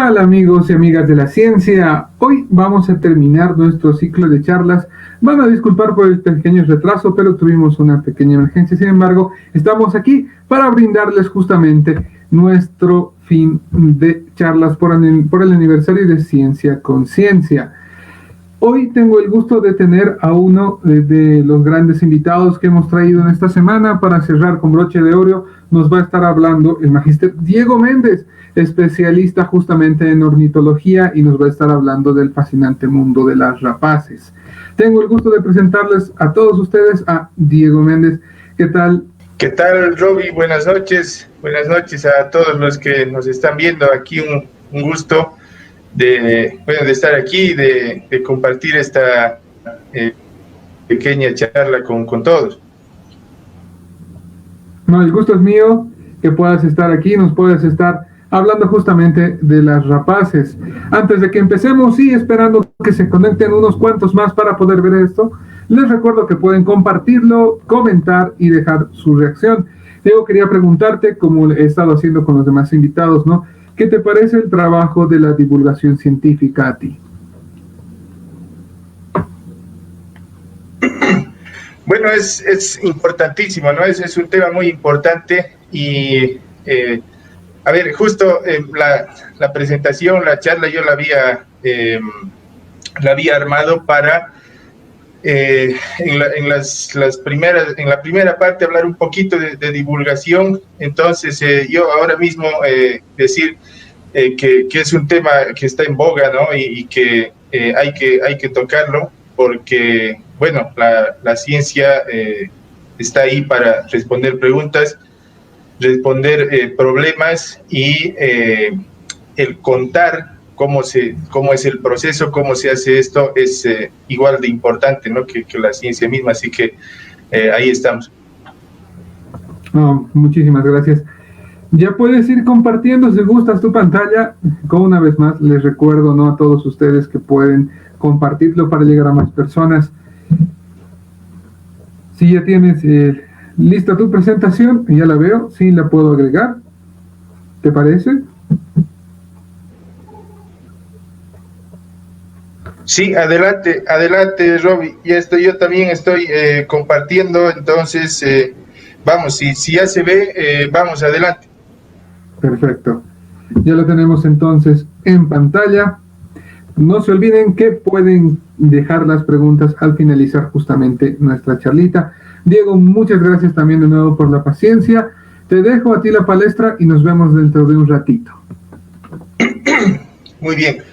tal, amigos y amigas de la ciencia? Hoy vamos a terminar nuestro ciclo de charlas. Van a disculpar por el pequeño retraso, pero tuvimos una pequeña emergencia. Sin embargo, estamos aquí para brindarles justamente nuestro fin de charlas por el aniversario de Ciencia con Ciencia. Hoy tengo el gusto de tener a uno de los grandes invitados que hemos traído en esta semana. Para cerrar con broche de oro, nos va a estar hablando el magíster Diego Méndez, especialista justamente en ornitología, y nos va a estar hablando del fascinante mundo de las rapaces. Tengo el gusto de presentarles a todos ustedes a Diego Méndez. ¿Qué tal? ¿Qué tal, Roby? Buenas noches a todos los que nos están viendo. Aquí un gusto de estar aquí, de compartir esta pequeña charla con todos. No, el gusto es mío que puedas estar aquí, nos puedes estar hablando justamente de las rapaces. Antes de que empecemos y esperando que se conecten unos cuantos más para poder ver esto, les recuerdo que pueden compartirlo, comentar y dejar su reacción. Diego, quería preguntarte, como he estado haciendo con los demás invitados, ¿no? ¿Qué te parece el trabajo de la divulgación científica a ti? Bueno, es importantísimo, ¿no? Es un tema muy importante y, a ver, justo la presentación, la charla, yo la había armado para, en la primera parte, hablar un poquito de divulgación. Entonces, yo ahora mismo decir que es un tema que está en boga, ¿no? Y que hay que tocarlo, porque, bueno, la ciencia está ahí para responder preguntas, responder problemas, y el contar cómo es el proceso, cómo se hace esto, es igual de importante, ¿no? que la ciencia misma. Así que ahí estamos. Oh, muchísimas gracias. Ya puedes ir compartiendo si gustas tu pantalla. Como una vez más les recuerdo, ¿no?, a todos ustedes que pueden compartirlo para llegar a más personas. Si ya tienes lista tu presentación, ya la veo, sí la puedo agregar. ¿Te parece? Sí, adelante, Roby. Yo también estoy compartiendo, entonces vamos, si ya se ve, vamos adelante. Perfecto. Ya lo tenemos entonces en pantalla. No se olviden que pueden dejar las preguntas al finalizar justamente nuestra charlita. Diego, muchas gracias también de nuevo por la paciencia. Te dejo a ti la palestra y nos vemos dentro de un ratito. Muy bien.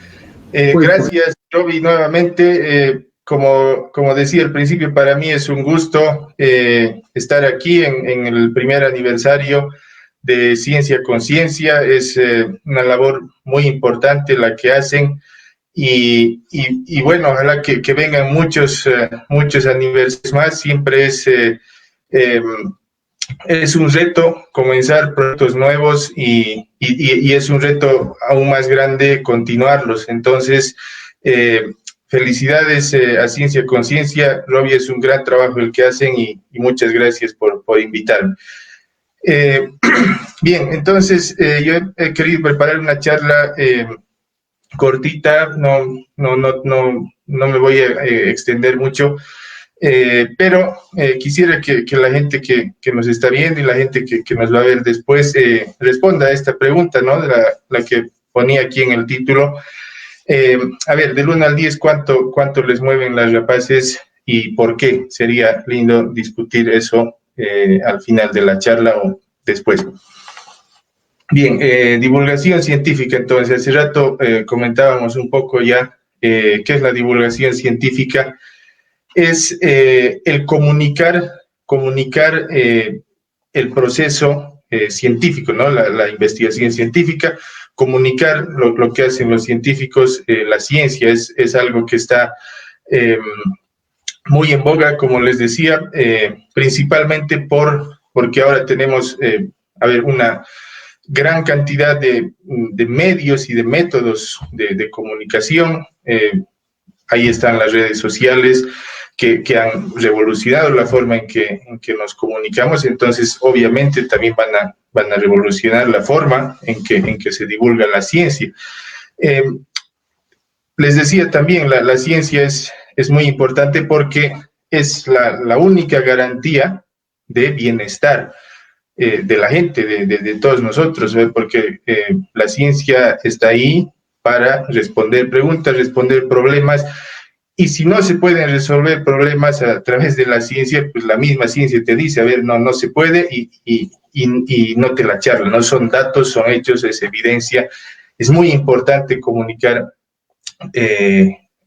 Gracias, Roby, nuevamente. Como decía al principio, para mí es un gusto estar aquí en el primer aniversario de Ciencia con Ciencia. Es una labor muy importante la que hacen, y bueno, ojalá que vengan muchos aniversarios más. Siempre es un reto comenzar proyectos nuevos, y es un reto aún más grande continuarlos. Entonces, felicidades a Ciencia con Ciencia. Roby, es un gran trabajo el que hacen, y muchas gracias por invitarme. Bien, entonces yo he querido preparar una charla cortita, no me voy a extender mucho, pero quisiera que la gente que nos está viendo y la gente que nos va a ver después responda a esta pregunta, ¿no? La que ponía aquí en el título. A ver, del 1 al 10, ¿cuánto les mueven las rapaces y por qué? Sería lindo discutir eso al final de la charla o después. Bien, divulgación científica. Entonces, hace rato comentábamos un poco ya qué es la divulgación científica. Es el comunicar el proceso científico, ¿no? La investigación científica, comunicar lo que hacen los científicos. La ciencia es algo que está muy en boga, como les decía, principalmente porque ahora tenemos, una gran cantidad de medios y de métodos de comunicación. Ahí están las redes sociales que han revolucionado la forma en que nos comunicamos. Entonces, obviamente, también van a revolucionar la forma en que se divulga la ciencia. Les decía también, la ciencia es muy importante porque es la única garantía de bienestar de la gente, de todos nosotros, porque la ciencia está ahí para responder preguntas, responder problemas, y si no se pueden resolver problemas a través de la ciencia, pues la misma ciencia te dice, a ver, no se puede, y no te la charla, no son datos, son hechos, es evidencia. Es muy importante comunicar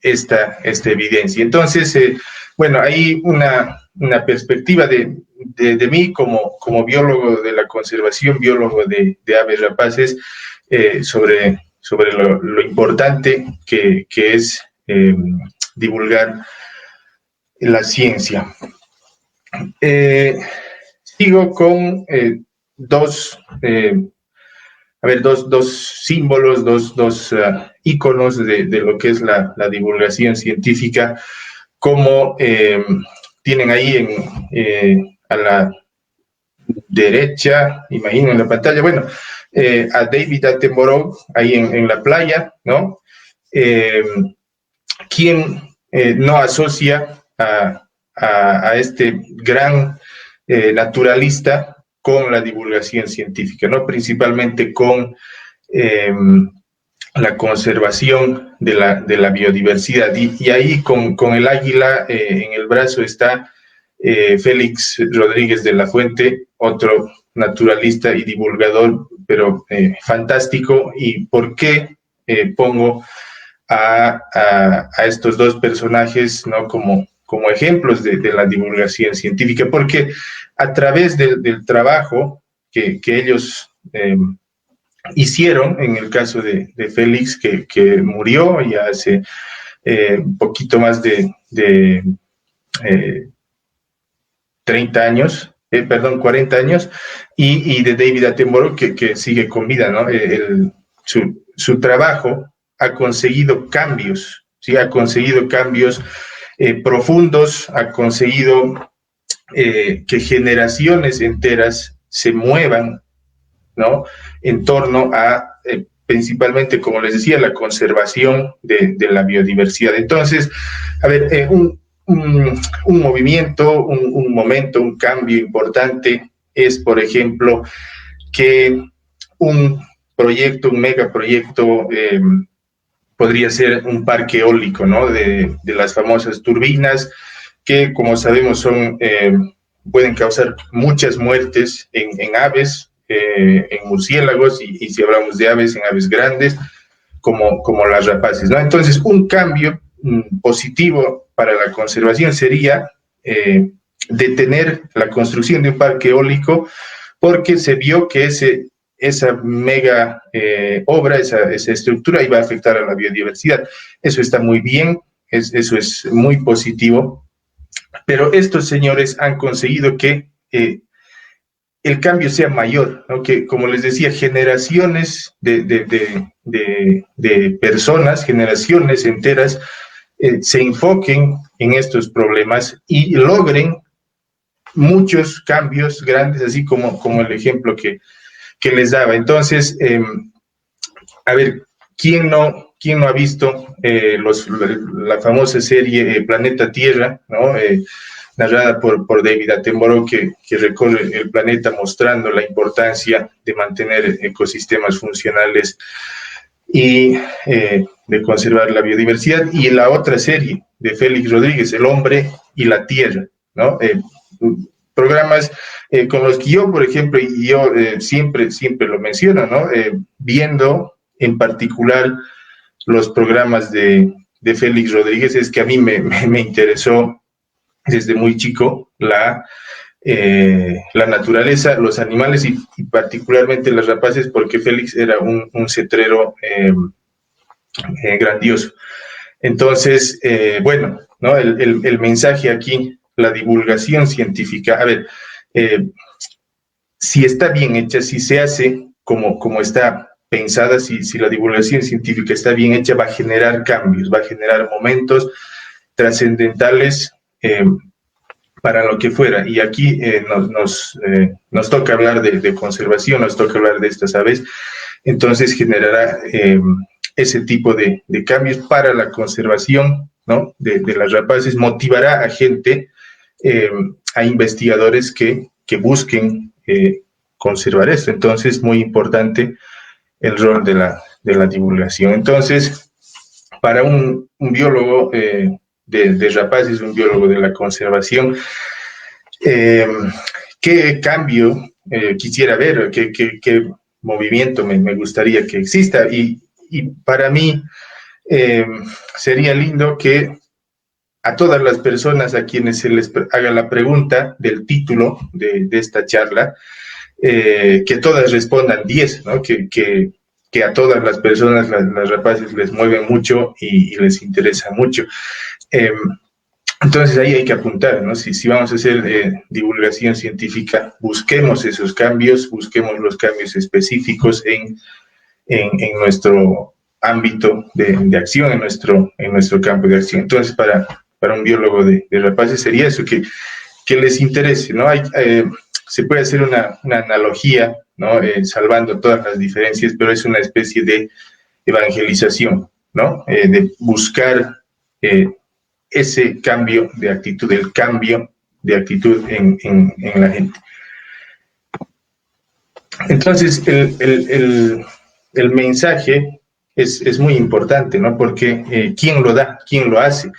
esta evidencia. Entonces, bueno, hay una perspectiva de mí como biólogo de la conservación, biólogo de aves rapaces, sobre lo importante que es divulgar la ciencia. Sigo con dos símbolos, dos íconos de lo que es la divulgación científica, como tienen ahí a la derecha, imagino en la pantalla, bueno, a David Attenborough, ahí en la playa, ¿no? Quien no asocia a este gran naturalista con la divulgación científica, ¿no? Principalmente con la conservación de la biodiversidad. Y ahí con el águila en el brazo está Félix Rodríguez de la Fuente, otro naturalista y divulgador, pero fantástico. ¿Y por qué pongo a estos dos personajes, ¿no? como ejemplos de la divulgación científica? Porque a través del trabajo que ellos hicieron, en el caso de Félix, que murió ya hace un poquito más de 30 años, 40 años, y de David Attenborough, que sigue con vida, ¿no? Su trabajo ha conseguido cambios, ¿sí? Ha conseguido cambios profundos, ha conseguido que generaciones enteras se muevan, ¿no? En torno a, principalmente, como les decía, la conservación de la biodiversidad. Entonces, a ver, un movimiento, un momento, un cambio importante es, por ejemplo, que un proyecto, un megaproyecto, podría ser un parque eólico, ¿no? De las famosas turbinas, que, como sabemos, pueden causar muchas muertes en aves, en murciélagos, y si hablamos de aves, en aves grandes, como las rapaces, ¿no? Entonces, un cambio positivo para la conservación sería detener la construcción de un parque eólico, porque se vio que esa mega obra, esa estructura iba a afectar a la biodiversidad. Eso está muy bien, eso es muy positivo, pero estos señores han conseguido que el cambio sea mayor, ¿no? Que, como les decía, generaciones de personas, generaciones enteras, se enfoquen en estos problemas y logren muchos cambios grandes, así como el ejemplo que les daba. Entonces, a ver, ¿quién no ha visto la famosa serie Planeta Tierra, ¿no? Narrada por David Attenborough, que recorre el planeta mostrando la importancia de mantener ecosistemas funcionales y de conservar la biodiversidad? Y la otra serie de Félix Rodríguez, El hombre y la tierra, ¿no? Programas con los que yo, por ejemplo, y yo siempre lo menciono, ¿no? Viendo en particular los programas de Félix Rodríguez, es que a mí me interesó desde muy chico la naturaleza, los animales y particularmente las rapaces, porque Félix era un cetrero grandioso. Entonces, bueno, ¿no? El mensaje aquí, la divulgación científica, a ver, si está bien hecha, si se hace como está pensada, si la divulgación científica está bien hecha, va a generar cambios, va a generar momentos trascendentales para lo que fuera. Y aquí nos toca hablar de conservación, nos toca hablar de estas aves, entonces generará ese tipo de cambios para la conservación, ¿no?, de las rapaces, motivará a gente, a investigadores que busquen conservar esto. Entonces, muy importante el rol de la divulgación. Entonces, para un biólogo de rapaces, un biólogo de la conservación, ¿qué cambio quisiera ver? ¿Qué movimiento me gustaría que exista? Y para mí sería lindo que a todas las personas a quienes se les haga la pregunta del título de esta charla, que todas respondan 10, ¿no? Que a todas las personas las rapaces les mueven mucho y les interesa mucho. Entonces ahí hay que apuntar, ¿no? Si vamos a hacer divulgación científica, busquemos esos cambios, busquemos los cambios específicos en nuestro ámbito de acción, en nuestro campo de acción. Entonces, para un biólogo de rapaces sería eso, que les interese, ¿no? Se puede hacer una analogía, ¿no? Salvando todas las diferencias, pero es una especie de evangelización, ¿no? De buscar ese cambio de actitud, el cambio de actitud en la gente. Entonces, el mensaje es muy importante, ¿no? Porque ¿quién lo da? ¿Quién lo hace?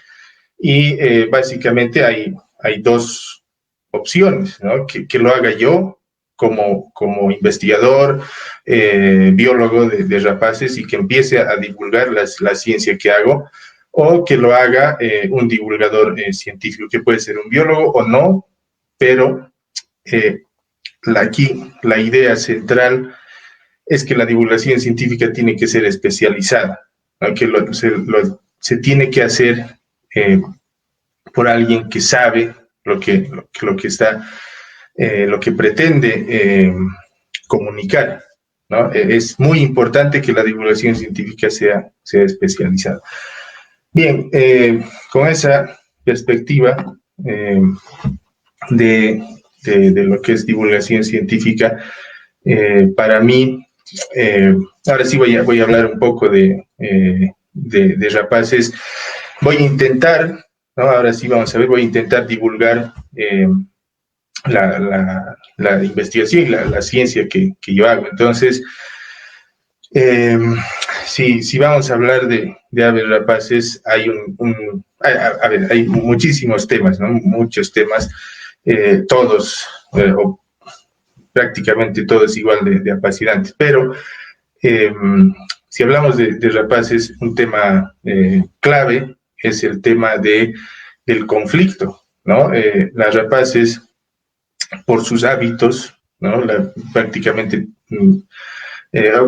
Y básicamente hay dos opciones, ¿no? Que lo haga yo como investigador, biólogo de rapaces, y que empiece a divulgar la ciencia que hago, o que lo haga un divulgador científico, que puede ser un biólogo o no, pero aquí la idea central es que la divulgación científica tiene que ser especializada, ¿no? Que se tiene que hacer por alguien que sabe lo que está, lo que pretende comunicar, ¿no? Es muy importante que la divulgación científica sea especializada. Bien, con esa perspectiva de lo que es divulgación científica, para mí, ahora sí voy a hablar un poco de rapaces. Voy a intentar, ¿no? Ahora sí vamos a ver, voy a intentar divulgar la investigación y la ciencia que yo hago. Entonces, si vamos a hablar de aves rapaces, hay hay muchísimos temas, ¿no? Muchos temas, todos, o prácticamente todos igual de apasionantes, pero si hablamos de rapaces, un tema clave es el tema del conflicto, ¿no? Las rapaces, por sus hábitos, ¿no? Prácticamente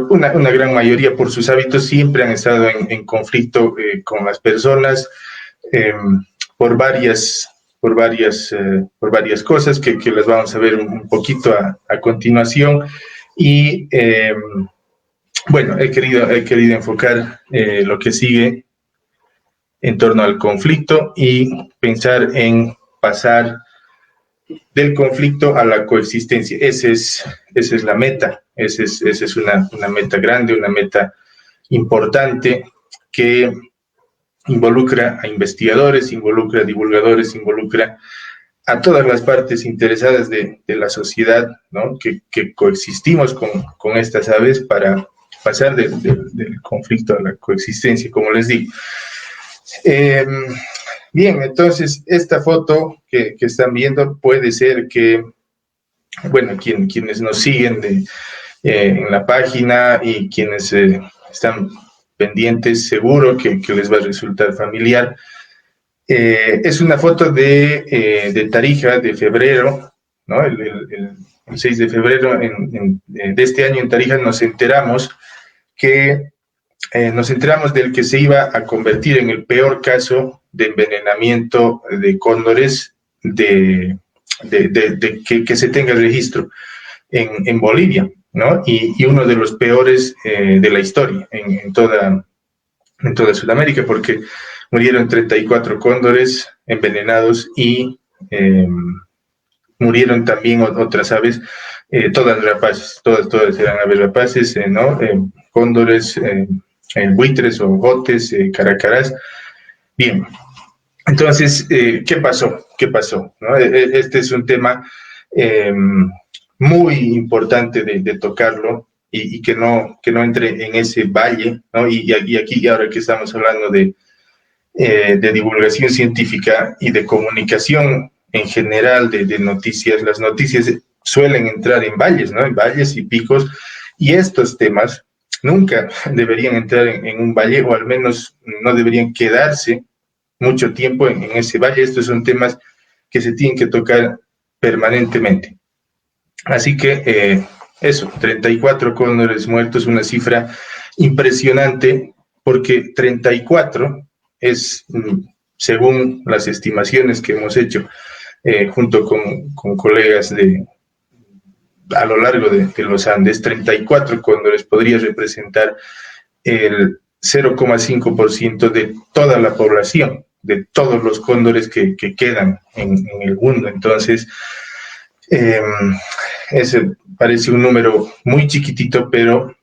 una gran mayoría por sus hábitos siempre han estado en conflicto con las personas por varias cosas que las vamos a ver un poquito a continuación. Y bueno, he querido enfocar lo que sigue en torno al conflicto y pensar en pasar del conflicto a la coexistencia. Esa es la meta, esa es una meta grande, una meta importante que involucra a investigadores, involucra a divulgadores, involucra a todas las partes interesadas de la sociedad, ¿no? que coexistimos con estas aves para pasar del conflicto a la coexistencia, como les digo. Bien, entonces esta foto que están viendo puede ser que, bueno, quienes nos siguen en la página y quienes están pendientes, seguro que les va a resultar familiar. Es una foto de Tarija, de febrero, ¿no? El 6 de febrero de este año en Tarija nos enteramos del que se iba a convertir en el peor caso de envenenamiento de cóndores que se tenga registro en Bolivia, ¿no? Y uno de los peores de la historia en toda Sudamérica, porque murieron 34 cóndores envenenados y murieron también otras aves, todas rapaces, todas eran aves rapaces, ¿no? Cóndores, buitres o jotes, caracarás. Bien, entonces, ¿qué pasó? ¿Qué pasó? ¿No? Este es un tema muy importante de tocarlo y que no entre en ese valle, ¿no? Y aquí, ahora que estamos hablando de divulgación científica y de comunicación en general de noticias, las noticias suelen entrar en valles, ¿no? En valles y picos, y estos temas nunca deberían entrar en un valle, o al menos no deberían quedarse mucho tiempo en ese valle. Estos son temas que se tienen que tocar permanentemente. Así que eso, 34 cóndores muertos, una cifra impresionante, porque 34 es, según las estimaciones que hemos hecho junto con colegas a lo largo de los Andes, 34 cóndores podría representar el 0,5% de toda la población, de todos los cóndores que quedan en el mundo. Entonces, ese parece un número muy chiquitito, pero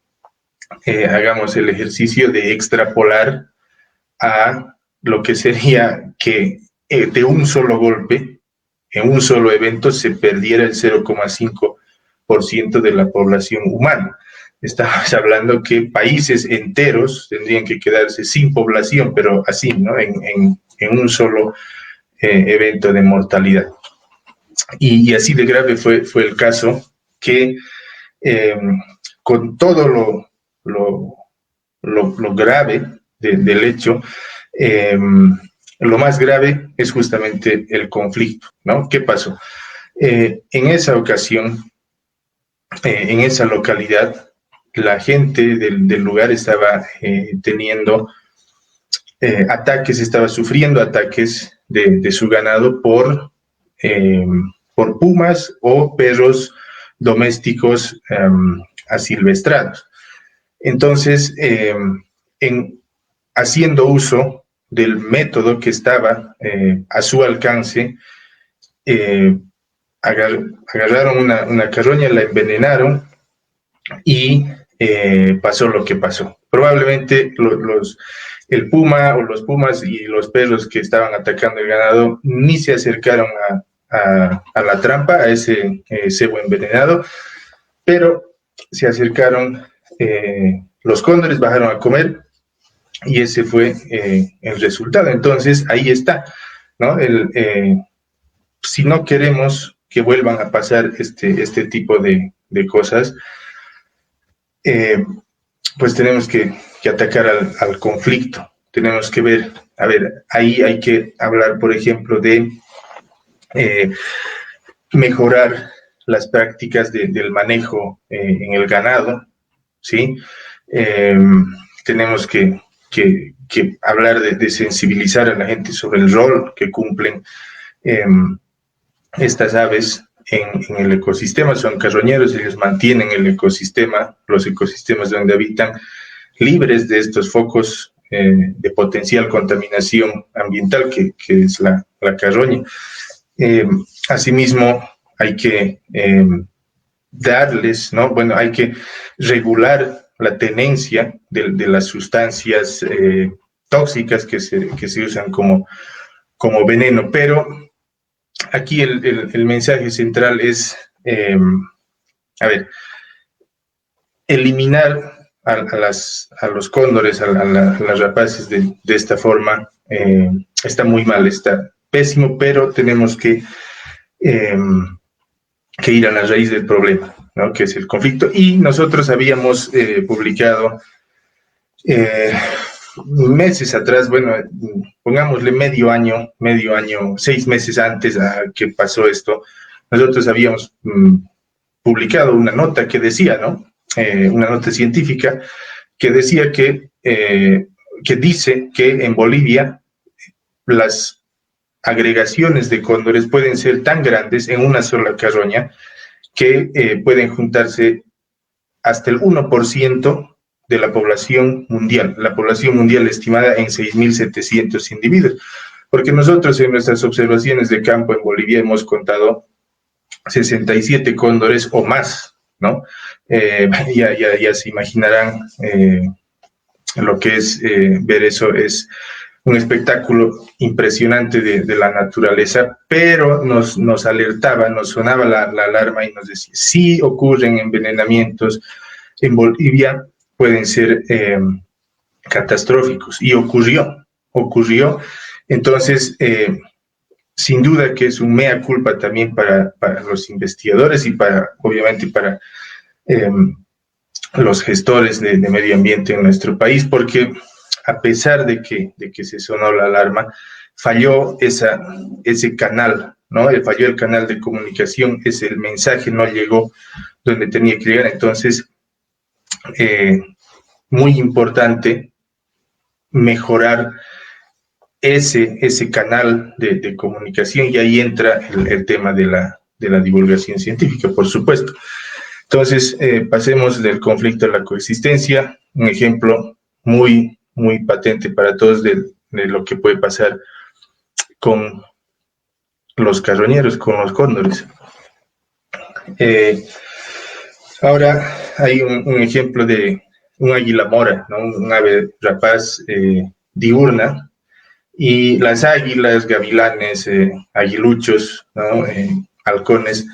hagamos el ejercicio de extrapolar a lo que sería que de un solo golpe, en un solo evento, se perdiera el 0,5% de la población humana. Estamos hablando que países enteros tendrían que quedarse sin población, pero así, ¿no? En un solo evento de mortalidad. Y así de grave fue el caso que con todo lo grave del hecho, lo más grave es justamente el conflicto, ¿no? ¿Qué pasó? En esa ocasión, en esa localidad, la gente del lugar estaba teniendo ataques, estaba sufriendo ataques de su ganado por pumas o perros domésticos asilvestrados. Entonces, haciendo uso del método que estaba a su alcance, agarraron una carroña, la envenenaron y pasó lo que pasó. Probablemente el puma o los pumas y los perros que estaban atacando el ganado ni se acercaron a la trampa, a ese cebo envenenado, pero se acercaron los cóndores, bajaron a comer y ese fue el resultado. Entonces, ahí está, ¿no? Si no queremos que vuelvan a pasar este tipo de cosas, pues tenemos que atacar al conflicto. Tenemos que ver, a ver, ahí hay que hablar, por ejemplo, de mejorar las prácticas del manejo en el ganado, ¿sí? Tenemos que hablar de sensibilizar a la gente sobre el rol que cumplen estas aves en el ecosistema. Son carroñeros, ellos mantienen el ecosistema, los ecosistemas donde habitan, libres de estos focos de potencial contaminación ambiental que es la carroña. Asimismo, hay que darles, ¿no? Bueno, hay que regular la tenencia de las sustancias tóxicas que se usan como veneno, pero aquí el mensaje central es, a ver, eliminar a los cóndores, a las rapaces de esta forma, está muy mal, está pésimo, pero tenemos que ir a la raíz del problema, ¿no? Que es el conflicto. Y nosotros habíamos publicado meses atrás, bueno, pongámosle medio año, 6 meses antes a que pasó esto, nosotros habíamos publicado una nota que decía, ¿no? Una nota científica que decía que dice que en Bolivia las agregaciones de cóndores pueden ser tan grandes en una sola carroña que pueden juntarse hasta el 1% de la población mundial estimada en 6.700 individuos, porque nosotros en nuestras observaciones de campo en Bolivia hemos contado 67 cóndores o más, ¿no? Ya se imaginarán lo que es ver eso es un espectáculo impresionante de la naturaleza, pero nos alertaba, nos sonaba la alarma y nos decía, si ocurren envenenamientos en Bolivia, pueden ser catastróficos. Y ocurrió. Entonces, sin duda que es un mea culpa también para los investigadores y obviamente, para los gestores de medio ambiente en nuestro país, porque a pesar de que se sonó la alarma, falló ese canal, ¿no? Falló el canal de comunicación, el mensaje no llegó donde tenía que llegar. Entonces, muy importante mejorar ese canal de comunicación, y ahí entra el tema de la divulgación científica, por supuesto. Entonces, pasemos del conflicto a la coexistencia, un ejemplo muy, muy patente para todos de lo que puede pasar con los carroñeros, con los cóndores. Ahora hay un ejemplo de un águila mora, ¿no? Un ave rapaz diurna, y las águilas, gavilanes, aguiluchos, ¿no? Halcones.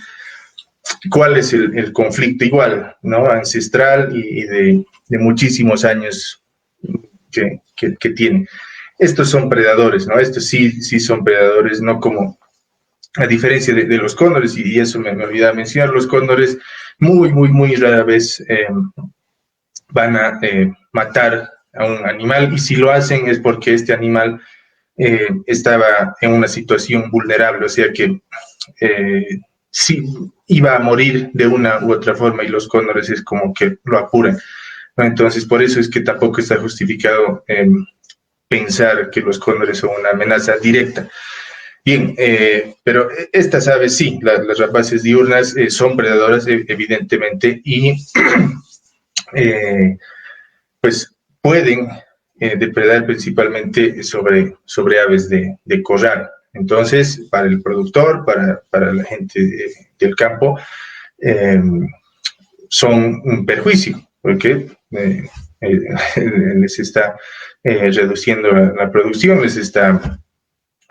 ¿Cuál es el conflicto? Igual, ¿no? Ancestral y de muchísimos años que tiene. Estos son predadores, ¿no? Estos sí son predadores, no como, a diferencia de los cóndores, y eso me olvidaba mencionar, los cóndores muy rara vez van a matar a un animal, y si lo hacen es porque este animal estaba en una situación vulnerable, o sea que sí iba a morir de una u otra forma, y los cóndores es como que lo apuran, ¿no? Entonces, por eso es que tampoco está justificado pensar que los cóndores son una amenaza directa. Bien, pero estas aves sí, las rapaces diurnas son predadoras, evidentemente, y pues pueden depredar principalmente sobre aves de corral. Entonces, para el productor, para la gente del campo, son un perjuicio, porque les está reduciendo la producción, les está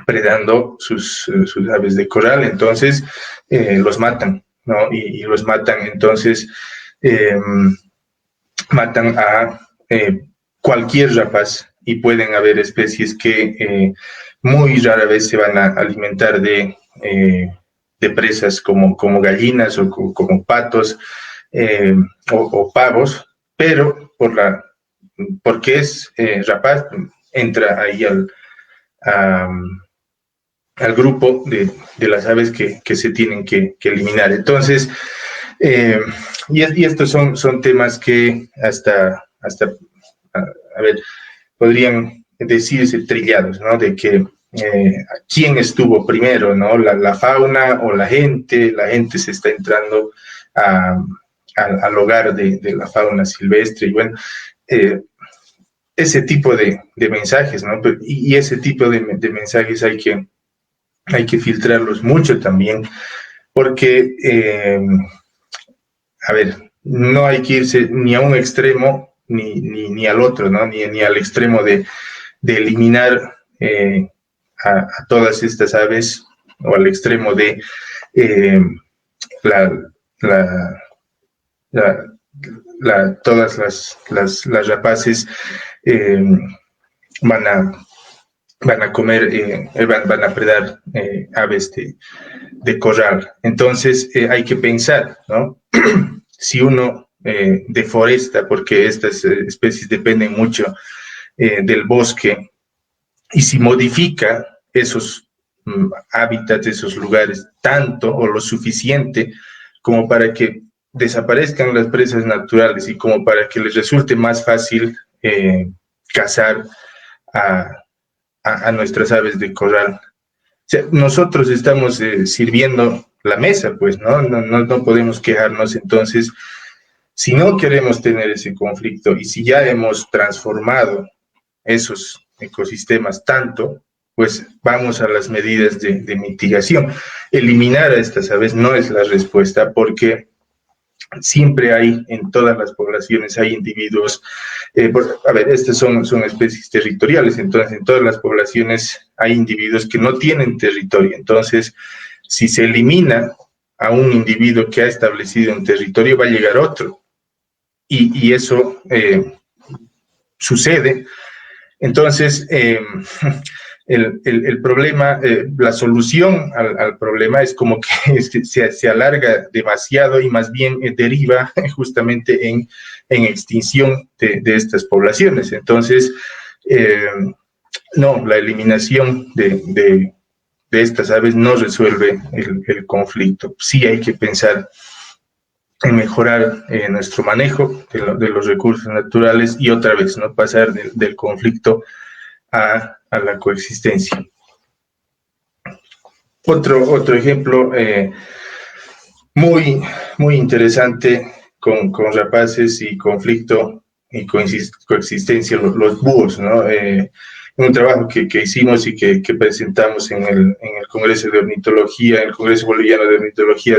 predando sus aves de corral. Entonces los matan, ¿no? Y los matan, entonces matan a cualquier rapaz, y pueden haber especies que muy rara vez se van a alimentar de presas como gallinas o como patos o pavos, pero porque es rapaz, entra ahí al grupo de las aves que se tienen que eliminar. Entonces, y estos son temas que hasta a ver, podrían decirse trillados, ¿no? De que quién estuvo primero, ¿no? La fauna o la gente se está entrando al hogar de la fauna silvestre, y bueno, ese tipo de mensajes, ¿no? Y ese tipo de mensajes hay que filtrarlos mucho también, porque, a ver, no hay que irse ni a un extremo ni al otro, ¿no? Ni al extremo de eliminar a todas estas aves, o al extremo de todas las rapaces van a comer, van a predar aves de corral. Entonces hay que pensar, ¿no? Si uno deforesta, porque estas especies dependen mucho del bosque, y si modifica esos hábitats, esos lugares, tanto o lo suficiente como para que desaparezcan las presas naturales, y como para que les resulte más fácil cazar a nuestras aves de corral. O sea, nosotros estamos sirviendo la mesa, pues, ¿no? No podemos quejarnos. Entonces, si no queremos tener ese conflicto, y si ya hemos transformado esos ecosistemas tanto, pues vamos a las medidas de mitigación. Eliminar a estas aves no es la respuesta, porque siempre hay, en todas las poblaciones, hay individuos, a ver, estas son especies territoriales, entonces en todas las poblaciones hay individuos que no tienen territorio. Entonces, si se elimina a un individuo que ha establecido un territorio, va a llegar otro. Y eso sucede. Entonces, el problema, la solución al problema es como que se alarga demasiado y más bien deriva justamente en extinción de estas poblaciones. Entonces, no, la eliminación de estas aves no resuelve el conflicto. Sí hay que pensar en mejorar nuestro manejo de los recursos naturales y otra vez, ¿no?, pasar del conflicto a la coexistencia. Otro ejemplo muy interesante con rapaces y conflicto y coexistencia, los búhos, ¿no? Un trabajo que hicimos y que presentamos en el Congreso de Ornitología, el Congreso Boliviano de Ornitología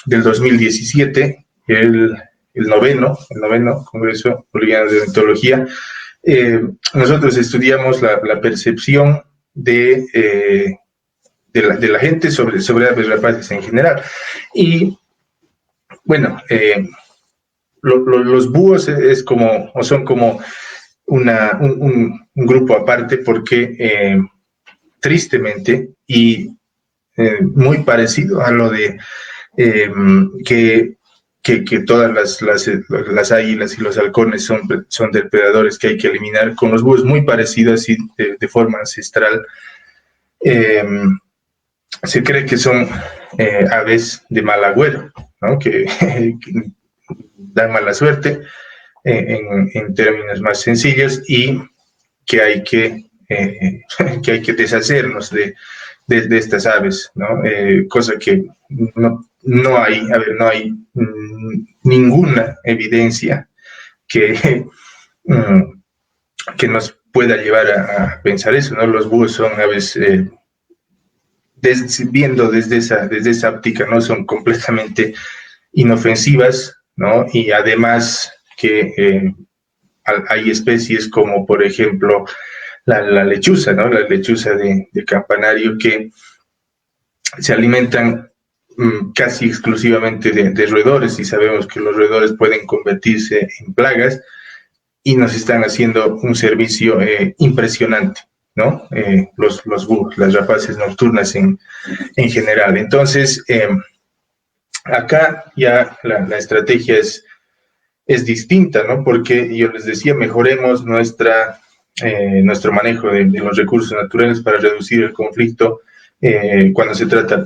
del 2017, el noveno Congreso Boliviano de Ornitología. Nosotros estudiamos la percepción de la gente sobre aves rapaces en general. Y bueno, los búhos son como un grupo aparte porque tristemente y muy parecido a lo de que todas las águilas y los halcones son depredadores que hay que eliminar, con los búhos muy parecido así de forma ancestral. Se cree que son aves de mal agüero, ¿no? que dan mala suerte en términos más sencillos, y que hay que deshacernos de estas aves, ¿no? Cosa que no hay ninguna evidencia que nos pueda llevar a pensar eso, ¿no? Los búhos son aves, viendo desde esa óptica, ¿no?, son completamente inofensivas, ¿no? Y además que hay especies como, por ejemplo, la lechuza, ¿no? La lechuza de campanario, que se alimentan casi exclusivamente de roedores, y sabemos que los roedores pueden convertirse en plagas y nos están haciendo un servicio impresionante, ¿no? Los búhos, las rapaces nocturnas en general. Entonces, acá ya la estrategia es distinta, ¿no? Porque yo les decía, mejoremos nuestro manejo de los recursos naturales para reducir el conflicto cuando se trata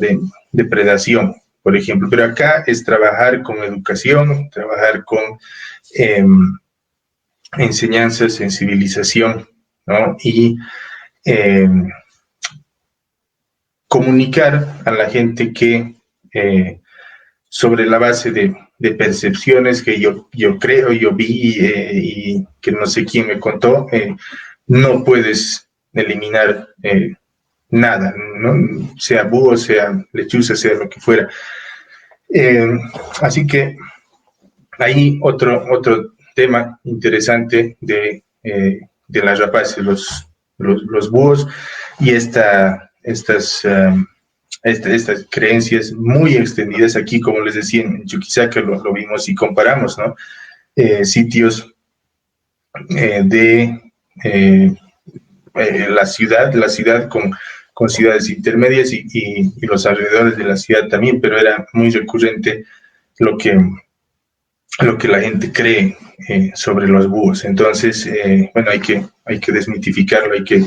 de predación, por ejemplo. Pero acá es trabajar con educación, trabajar con enseñanza, sensibilización, ¿no? Y comunicar a la gente que sobre la base de percepciones que yo creo, yo vi y que no sé quién me contó, no puedes eliminar nada, ¿no? Sea búho, sea lechuza, sea lo que fuera. Así que hay otro tema interesante de las rapaces, los búhos, y estas creencias muy extendidas aquí, como les decía, en Chuquisaca lo vimos y comparamos, ¿no? Sitios de la ciudad con ciudades intermedias y los alrededores de la ciudad también, pero era muy recurrente lo que la gente cree sobre los búhos. Entonces, bueno, hay que desmitificarlo, hay que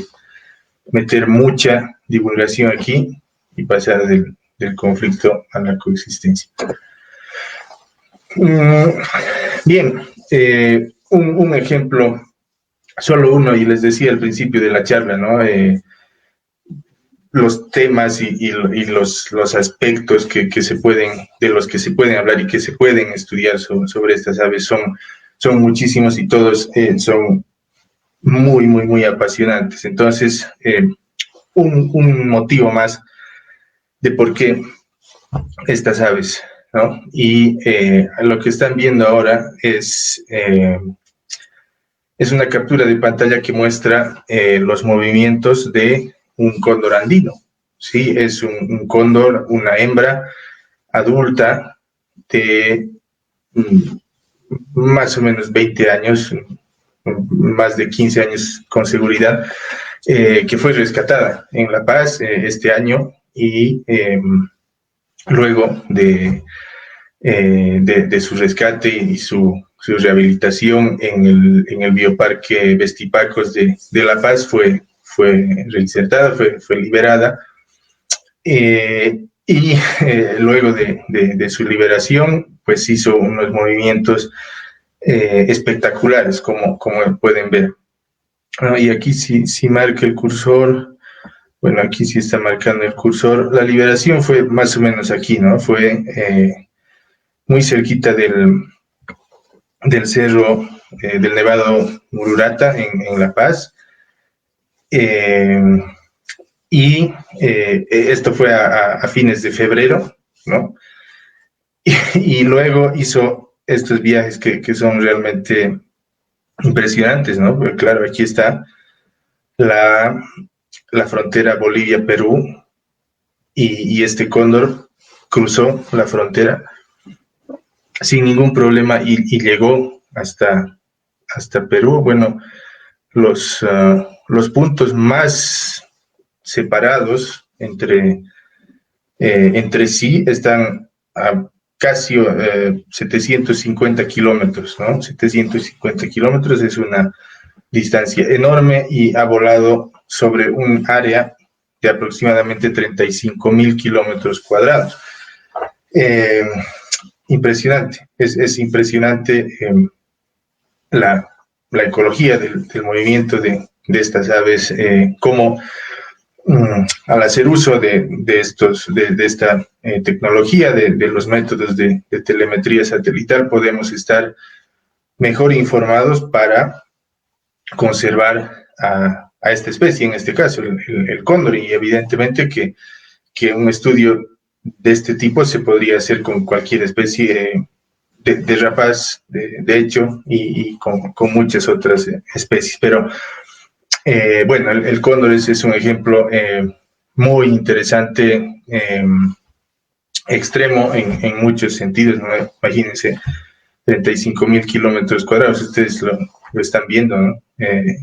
meter mucha divulgación aquí y pasar del conflicto a la coexistencia. Bien, un ejemplo, solo uno, y les decía al principio de la charla, ¿no? Los temas y los aspectos de los que se pueden hablar y que se pueden estudiar sobre estas aves son muchísimos, y todos son muy apasionantes. Entonces, un motivo más de por qué estas aves ¿no? Y lo que están viendo ahora es una captura de pantalla que muestra los movimientos de un cóndor andino, ¿sí? Es un cóndor, una hembra adulta de más o menos 20 años, más de 15 años con seguridad, que fue rescatada en La Paz este año y luego de su rescate y su rehabilitación en el bioparque Vestipacos de La Paz fue reinsertada, fue liberada. Luego de su liberación, pues hizo unos movimientos espectaculares, como pueden ver. Y aquí sí marca el cursor. Bueno, aquí sí está marcando el cursor. La liberación fue más o menos aquí, ¿no? Fue muy cerquita del cerro del Nevado Mururata en La Paz. Esto fue a fines de febrero, ¿no? Y luego hizo estos viajes que son realmente impresionantes, ¿no? Porque claro, aquí está la frontera Bolivia-Perú y este cóndor cruzó la frontera sin ningún problema y llegó hasta Perú. Bueno, los puntos más separados entre sí están a casi 750 kilómetros, ¿no? 750 kilómetros es una distancia enorme y ha volado sobre un área de aproximadamente 35.000 kilómetros cuadrados. Impresionante, es impresionante la ecología del movimiento de estas aves, cómo al hacer uso de esta tecnología, de los métodos de telemetría satelital, podemos estar mejor informados para conservar a esta especie, en este caso el cóndor, y evidentemente que un estudio de este tipo se podría hacer con cualquier especie de rapaz, de hecho, y con muchas otras especies. Pero bueno, el cóndor es un ejemplo muy interesante, extremo en muchos sentidos, ¿no? Imagínense, 35.000 kilómetros cuadrados, ustedes lo están viendo, ¿no?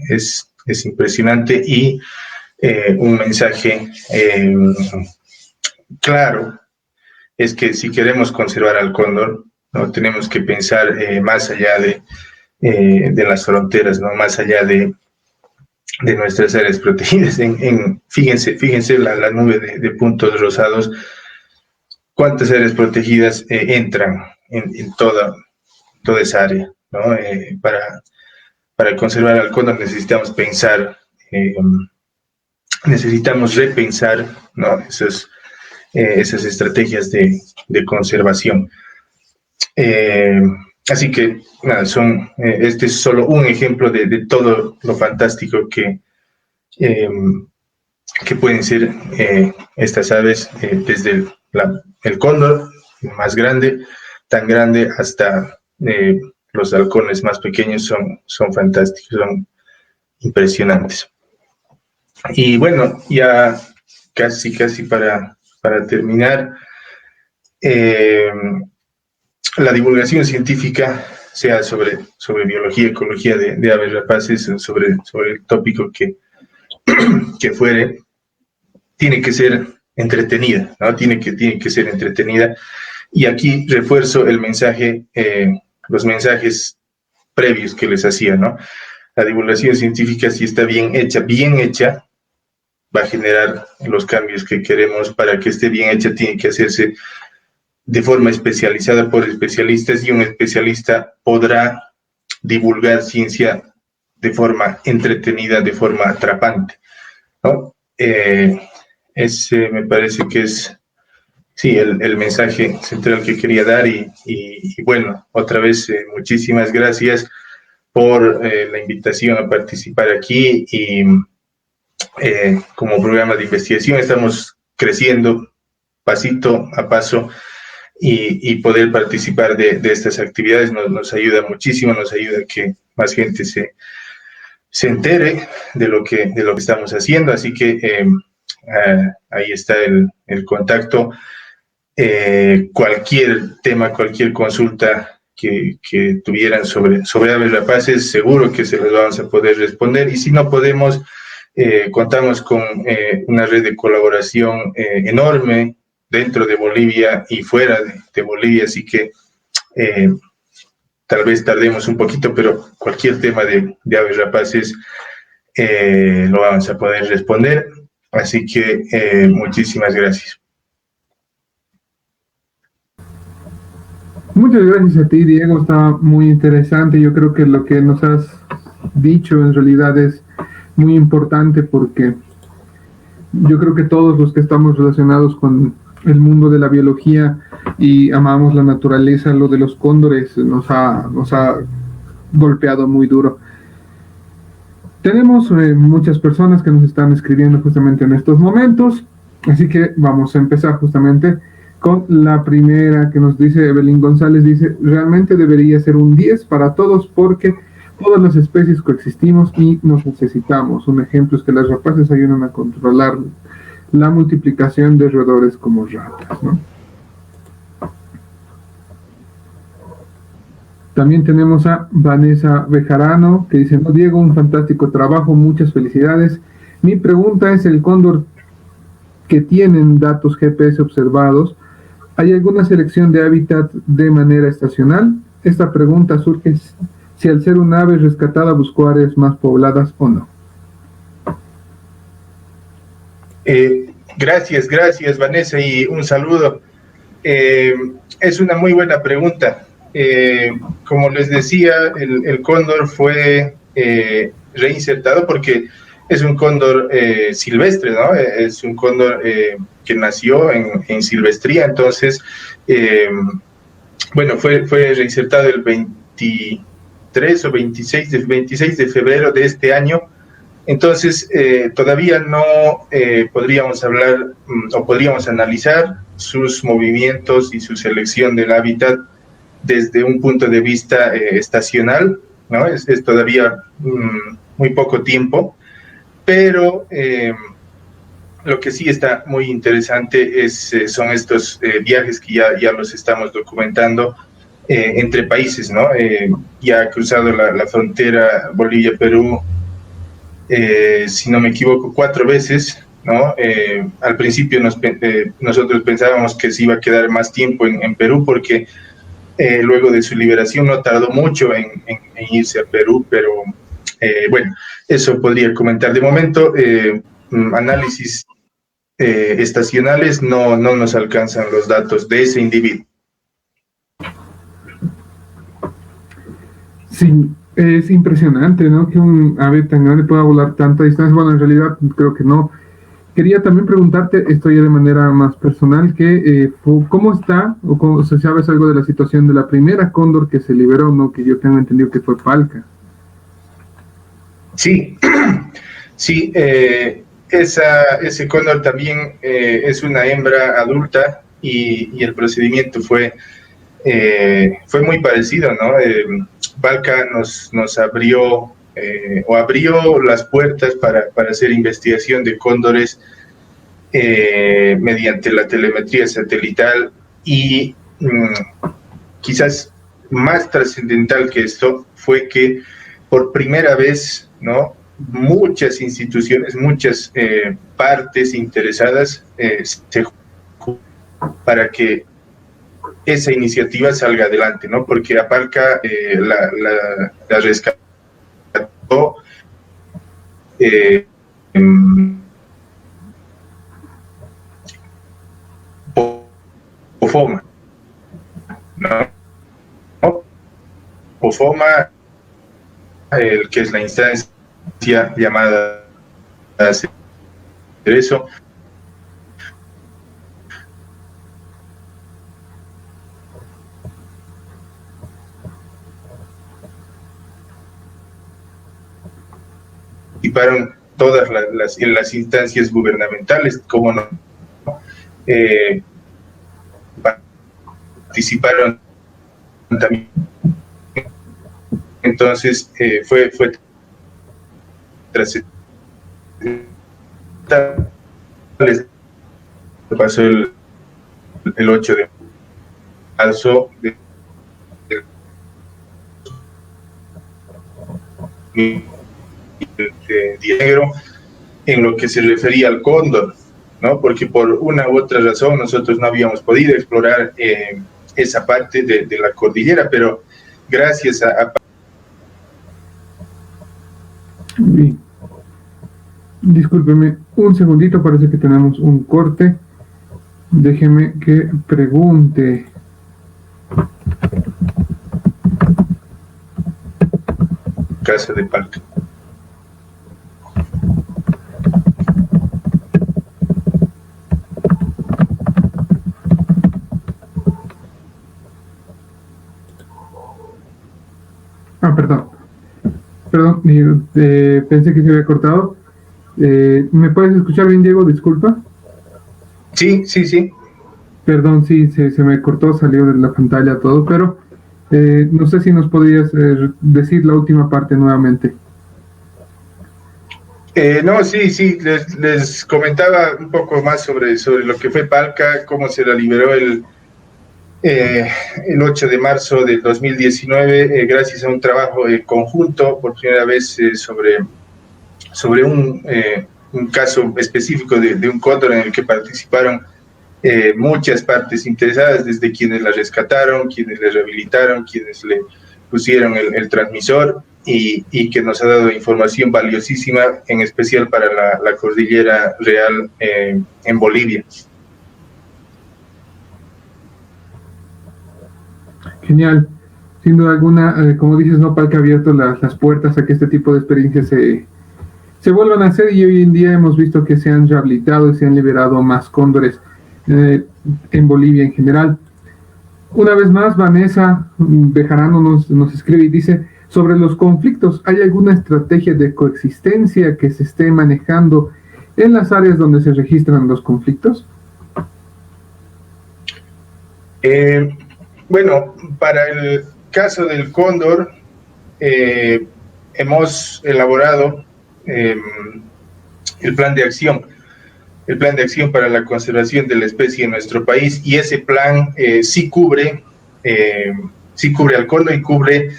Es impresionante y un mensaje claro es que si queremos conservar al cóndor, ¿no? Tenemos que pensar más allá de las fronteras, ¿no? Más allá de nuestras áreas protegidas. Fíjense la nube de puntos rosados, cuántas áreas protegidas entran en toda esa área, ¿no? Para conservar al cóndor necesitamos pensar, necesitamos repensar, ¿no? Esas estrategias de conservación. Así que, nada, este es solo un ejemplo de todo lo fantástico que pueden ser estas aves, desde el cóndor más grande, tan grande, hasta los halcones más pequeños. Son fantásticos, son impresionantes. Y bueno, ya casi para terminar, la divulgación científica, sea sobre biología, ecología de aves rapaces, sobre el tópico que fuere, tiene que ser entretenida, ¿no? Tiene que ser entretenida. Y aquí refuerzo el mensaje, los mensajes previos que les hacía, ¿no? La divulgación científica, si está bien hecha, va a generar los cambios que queremos. Para que esté bien hecha, tiene que hacerse de forma especializada por especialistas, y un especialista podrá divulgar ciencia de forma entretenida, de forma atrapante, ¿no? Me parece que es, sí, el mensaje central que quería dar. Y bueno, otra vez, muchísimas gracias por la invitación a participar aquí. Y como programa de investigación estamos creciendo pasito a paso, y poder participar de estas actividades nos ayuda muchísimo, nos ayuda a que más gente se entere de lo que estamos haciendo. Así que ahí está el contacto. Cualquier tema, cualquier consulta que tuvieran sobre aves rapaces, seguro que se las vamos a poder responder, y si no podemos, contamos con una red de colaboración enorme dentro de Bolivia y fuera de Bolivia, así que tal vez tardemos un poquito, pero cualquier tema de aves rapaces lo vamos a poder responder, así que muchísimas gracias. Muchas gracias a ti, Diego, está muy interesante. Yo creo que lo que nos has dicho en realidad es muy importante, porque yo creo que todos los que estamos relacionados con el mundo de la biología y amamos la naturaleza, lo de los cóndores nos ha golpeado muy duro. Tenemos muchas personas que nos están escribiendo justamente en estos momentos, así que vamos a empezar justamente con la primera que nos dice Evelyn González. Dice: realmente debería ser un 10 para todos, porque todas las especies coexistimos y nos necesitamos. Un ejemplo es que las rapaces ayudan a controlar la multiplicación de roedores como ratas, ¿no? También tenemos a Vanessa Bejarano, que dice: no, Diego, un fantástico trabajo, muchas felicidades. Mi pregunta es: el cóndor que tienen datos GPS observados, ¿hay alguna selección de hábitat de manera estacional? Esta pregunta surge si al ser un ave rescatada buscó áreas más pobladas o no. Gracias, Vanessa, y un saludo. Es una muy buena pregunta. Como les decía, el cóndor fue reinsertado porque es un cóndor silvestre, ¿no? Es un cóndor que nació en silvestría. Entonces, bueno, fue reinsertado el 23 o 26 de febrero de este año. Entonces, todavía no podríamos hablar o podríamos analizar sus movimientos y su selección del hábitat desde un punto de vista estacional, ¿no? Es todavía muy poco tiempo, pero lo que sí está muy interesante son estos viajes que ya los estamos documentando entre países, ¿no? Ya ha cruzado la frontera Bolivia-Perú, si no me equivoco, 4 veces, ¿no? Al principio nosotros pensábamos que se iba a quedar más tiempo en Perú, porque luego de su liberación no tardó mucho en irse a Perú, pero bueno, eso podría comentar. De momento, análisis estacionales no nos alcanzan los datos de ese individuo. Sí, es impresionante, ¿no? Que un ave tan grande pueda volar tanta distancia. Bueno, en realidad creo que no. Quería también preguntarte, esto ya de manera más personal, que ¿cómo está, o si sabes algo de la situación de la primera cóndor que se liberó, ¿no? Que yo tengo entendido que fue Palca. Sí, sí, ese cóndor también es una hembra adulta, y el procedimiento fue muy parecido, ¿no? Palca nos abrió o abrió las puertas para hacer investigación de cóndores mediante la telemetría satelital, y quizás más trascendental que esto fue que por primera vez, ¿no?, muchas instituciones, muchas partes interesadas se para que esa iniciativa salga adelante, ¿no? Porque a Palca la rescató POFOMA, ¿no? POFOMA, que es la instancia llamada a hacer eso. Participaron todas las instancias gubernamentales, como no, participaron también. Entonces fue tras pasó el 8 de marzo de negro en lo que se refería al cóndor, ¿no? Porque por una u otra razón nosotros no habíamos podido explorar esa parte de la cordillera, pero gracias a... Bien. Discúlpeme un segundito, parece que tenemos un corte. Déjeme que pregunte. Casa de Palca. Perdón, pensé que se había cortado. ¿Me puedes escuchar bien, Diego? Disculpa. Sí. Perdón, sí, se me cortó, salió de la pantalla todo, pero no sé si nos podrías decir la última parte nuevamente. No, sí, les comentaba un poco más sobre lo que fue Palca, cómo se la liberó el 8 de marzo del 2019, gracias a un trabajo conjunto, por primera vez sobre un caso específico de un cóndor en el que participaron muchas partes interesadas, desde quienes la rescataron, quienes le rehabilitaron, quienes le pusieron el transmisor y que nos ha dado información valiosísima, en especial para la cordillera real en Bolivia. Genial. Sin duda alguna, como dices, no, Palca ha abierto las puertas a que este tipo de experiencias se vuelvan a hacer, y hoy en día hemos visto que se han rehabilitado y se han liberado más cóndores en Bolivia en general. Una vez más, Vanessa Bejarano nos escribe y dice: sobre los conflictos, ¿hay alguna estrategia de coexistencia que se esté manejando en las áreas donde se registran los conflictos? Bueno, para el caso del cóndor, hemos elaborado el plan de acción para la conservación de la especie en nuestro país, y ese plan sí cubre al cóndor y cubre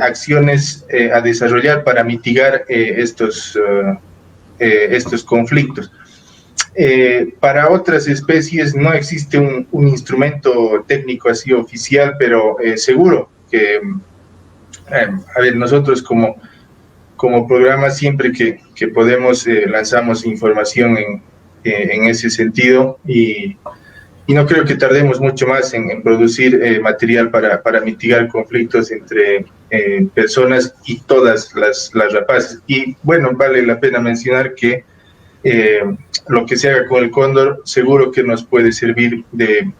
acciones a desarrollar para mitigar estos conflictos. Para otras especies no existe un instrumento técnico así oficial, pero seguro que, a ver, nosotros como programa, siempre que podemos, lanzamos información en ese sentido, y no creo que tardemos mucho más en producir material para mitigar conflictos entre personas y todas las rapaces. Y bueno, vale la pena mencionar que lo que se haga con el cóndor seguro que nos puede servir de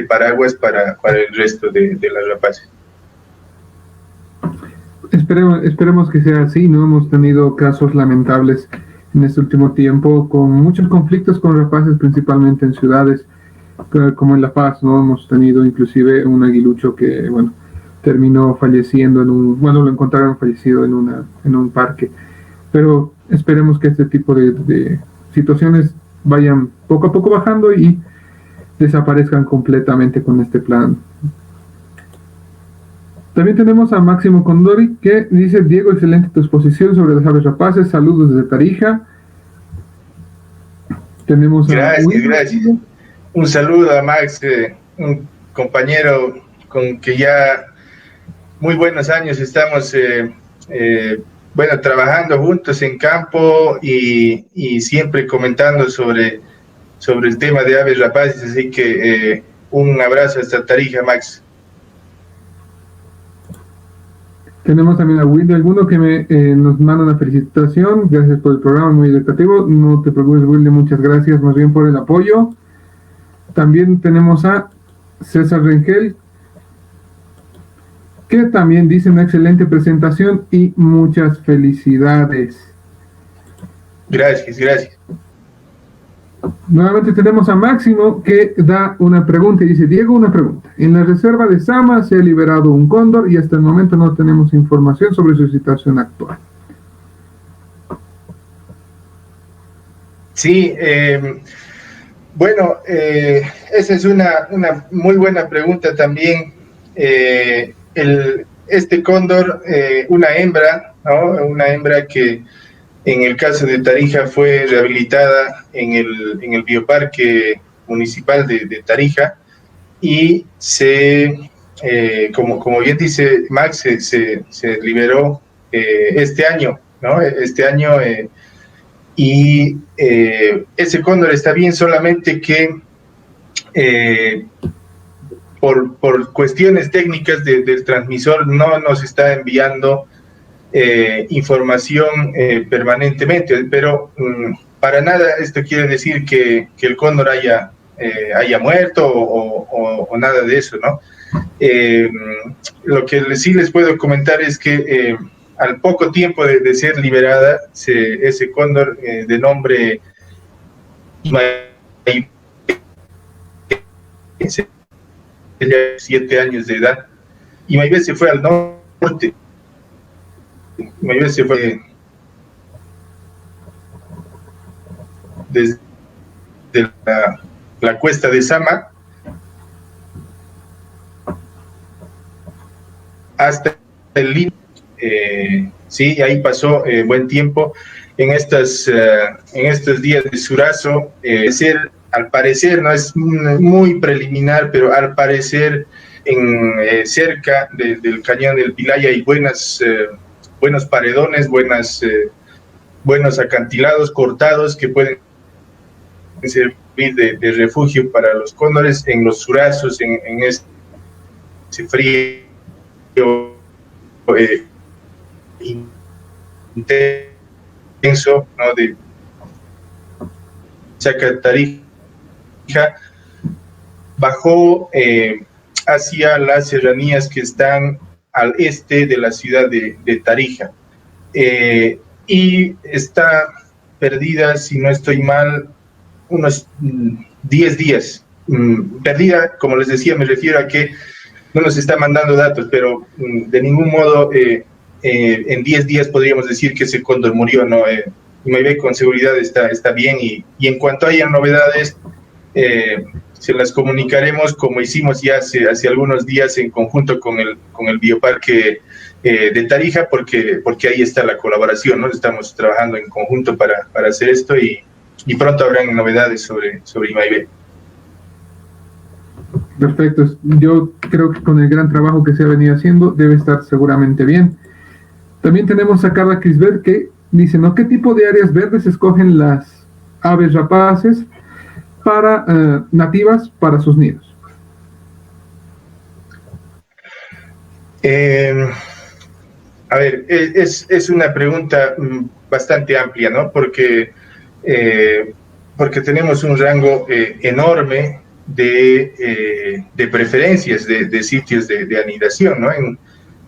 paraguas para el resto de las rapaces. Esperemos que sea así. No hemos tenido casos lamentables en este último tiempo, con muchos conflictos con rapaces, principalmente en ciudades como en La Paz, ¿no? Hemos tenido inclusive un aguilucho que, bueno, terminó falleciendo lo encontraron fallecido en un parque. Pero esperemos que este tipo de situaciones vayan poco a poco bajando y desaparezcan completamente con este plan. También tenemos a Máximo Condori, que dice: Diego, excelente tu exposición sobre las aves rapaces, saludos desde Tarija. Tenemos gracias. Un saludo a Max, un compañero con que ya muy buenos años estamos trabajando juntos en campo y siempre comentando sobre el tema de aves rapaces, así que un abrazo hasta Tarija, Max. Tenemos también a Wilde Alguno, que nos manda una felicitación. Gracias por el programa, muy educativo. No te preocupes, Wilde, muchas gracias más bien por el apoyo. También tenemos a César Rengel, que también dice: una excelente presentación y muchas felicidades. Gracias. Nuevamente tenemos a Máximo que da una pregunta y dice, Diego, una pregunta. En la reserva de Sama se ha liberado un cóndor y hasta el momento no tenemos información sobre su situación actual. Sí, bueno, esa es una muy buena pregunta también. Este cóndor, una hembra, ¿no? Una hembra que en el caso de Tarija fue rehabilitada en el Bioparque Municipal de Tarija y como bien dice Max, se liberó este año, ¿no? Este año, y ese cóndor está bien, solamente que por cuestiones técnicas del transmisor no nos está enviando información permanentemente, pero para nada esto quiere decir que el cóndor haya muerto o nada de eso, ¿no? Lo que sí les puedo comentar es que al poco tiempo de ser liberada, ese cóndor de nombre 7 años de edad, y Maybet se fue al norte. Maybet se fue desde la cuesta de Sama hasta el límite. Sí, ahí pasó buen tiempo. En estos días de Surazo, al parecer, no es muy preliminar, pero al parecer cerca del cañón del Pilaya hay buenos paredones, buenos acantilados cortados que pueden servir de refugio para los cóndores en los Surazos, en ese frío intenso, ¿no? De Chacatarija, bajó hacia las serranías que están al este de la ciudad de Tarija, y está perdida, si no estoy mal, unos 10 días. Perdida, como les decía, me refiero a que no nos está mandando datos, pero de ningún modo en 10 días podríamos decir que ese cóndor murió, ¿no? Y Maybet con seguridad está bien, y en cuanto haya novedades, se las comunicaremos, como hicimos ya hace algunos días en conjunto con el Bioparque de Tarija, porque ahí está la colaboración, ¿no? Estamos trabajando en conjunto para hacer esto, y pronto habrán novedades sobre Maybet. Perfecto, yo creo que con el gran trabajo que se ha venido haciendo debe estar seguramente bien. También tenemos a Carla Crisbert que dice, ¿no? ¿Qué tipo de áreas verdes escogen las aves rapaces para nativas para sus nidos? A ver, es una pregunta bastante amplia, ¿no? Porque tenemos un rango enorme de preferencias de sitios de anidación, ¿no?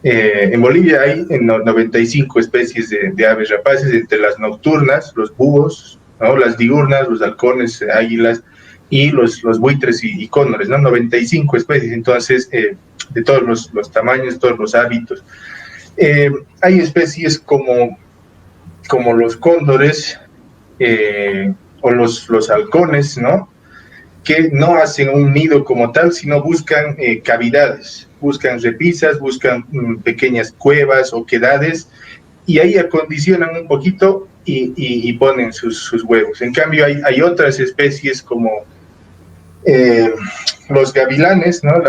En Bolivia hay 95 especies de aves rapaces, entre las nocturnas, los búhos, ¿no? Las diurnas, los halcones, águilas, y los buitres y cóndores, ¿no? 95 especies, entonces, de todos los tamaños, todos los hábitos. Hay especies como los cóndores o los halcones, ¿no? Que no hacen un nido como tal, sino buscan cavidades, buscan repisas, buscan pequeñas cuevas o quedades, y ahí acondicionan un poquito y ponen sus huevos. En cambio, hay otras especies como los gavilanes, ¿no?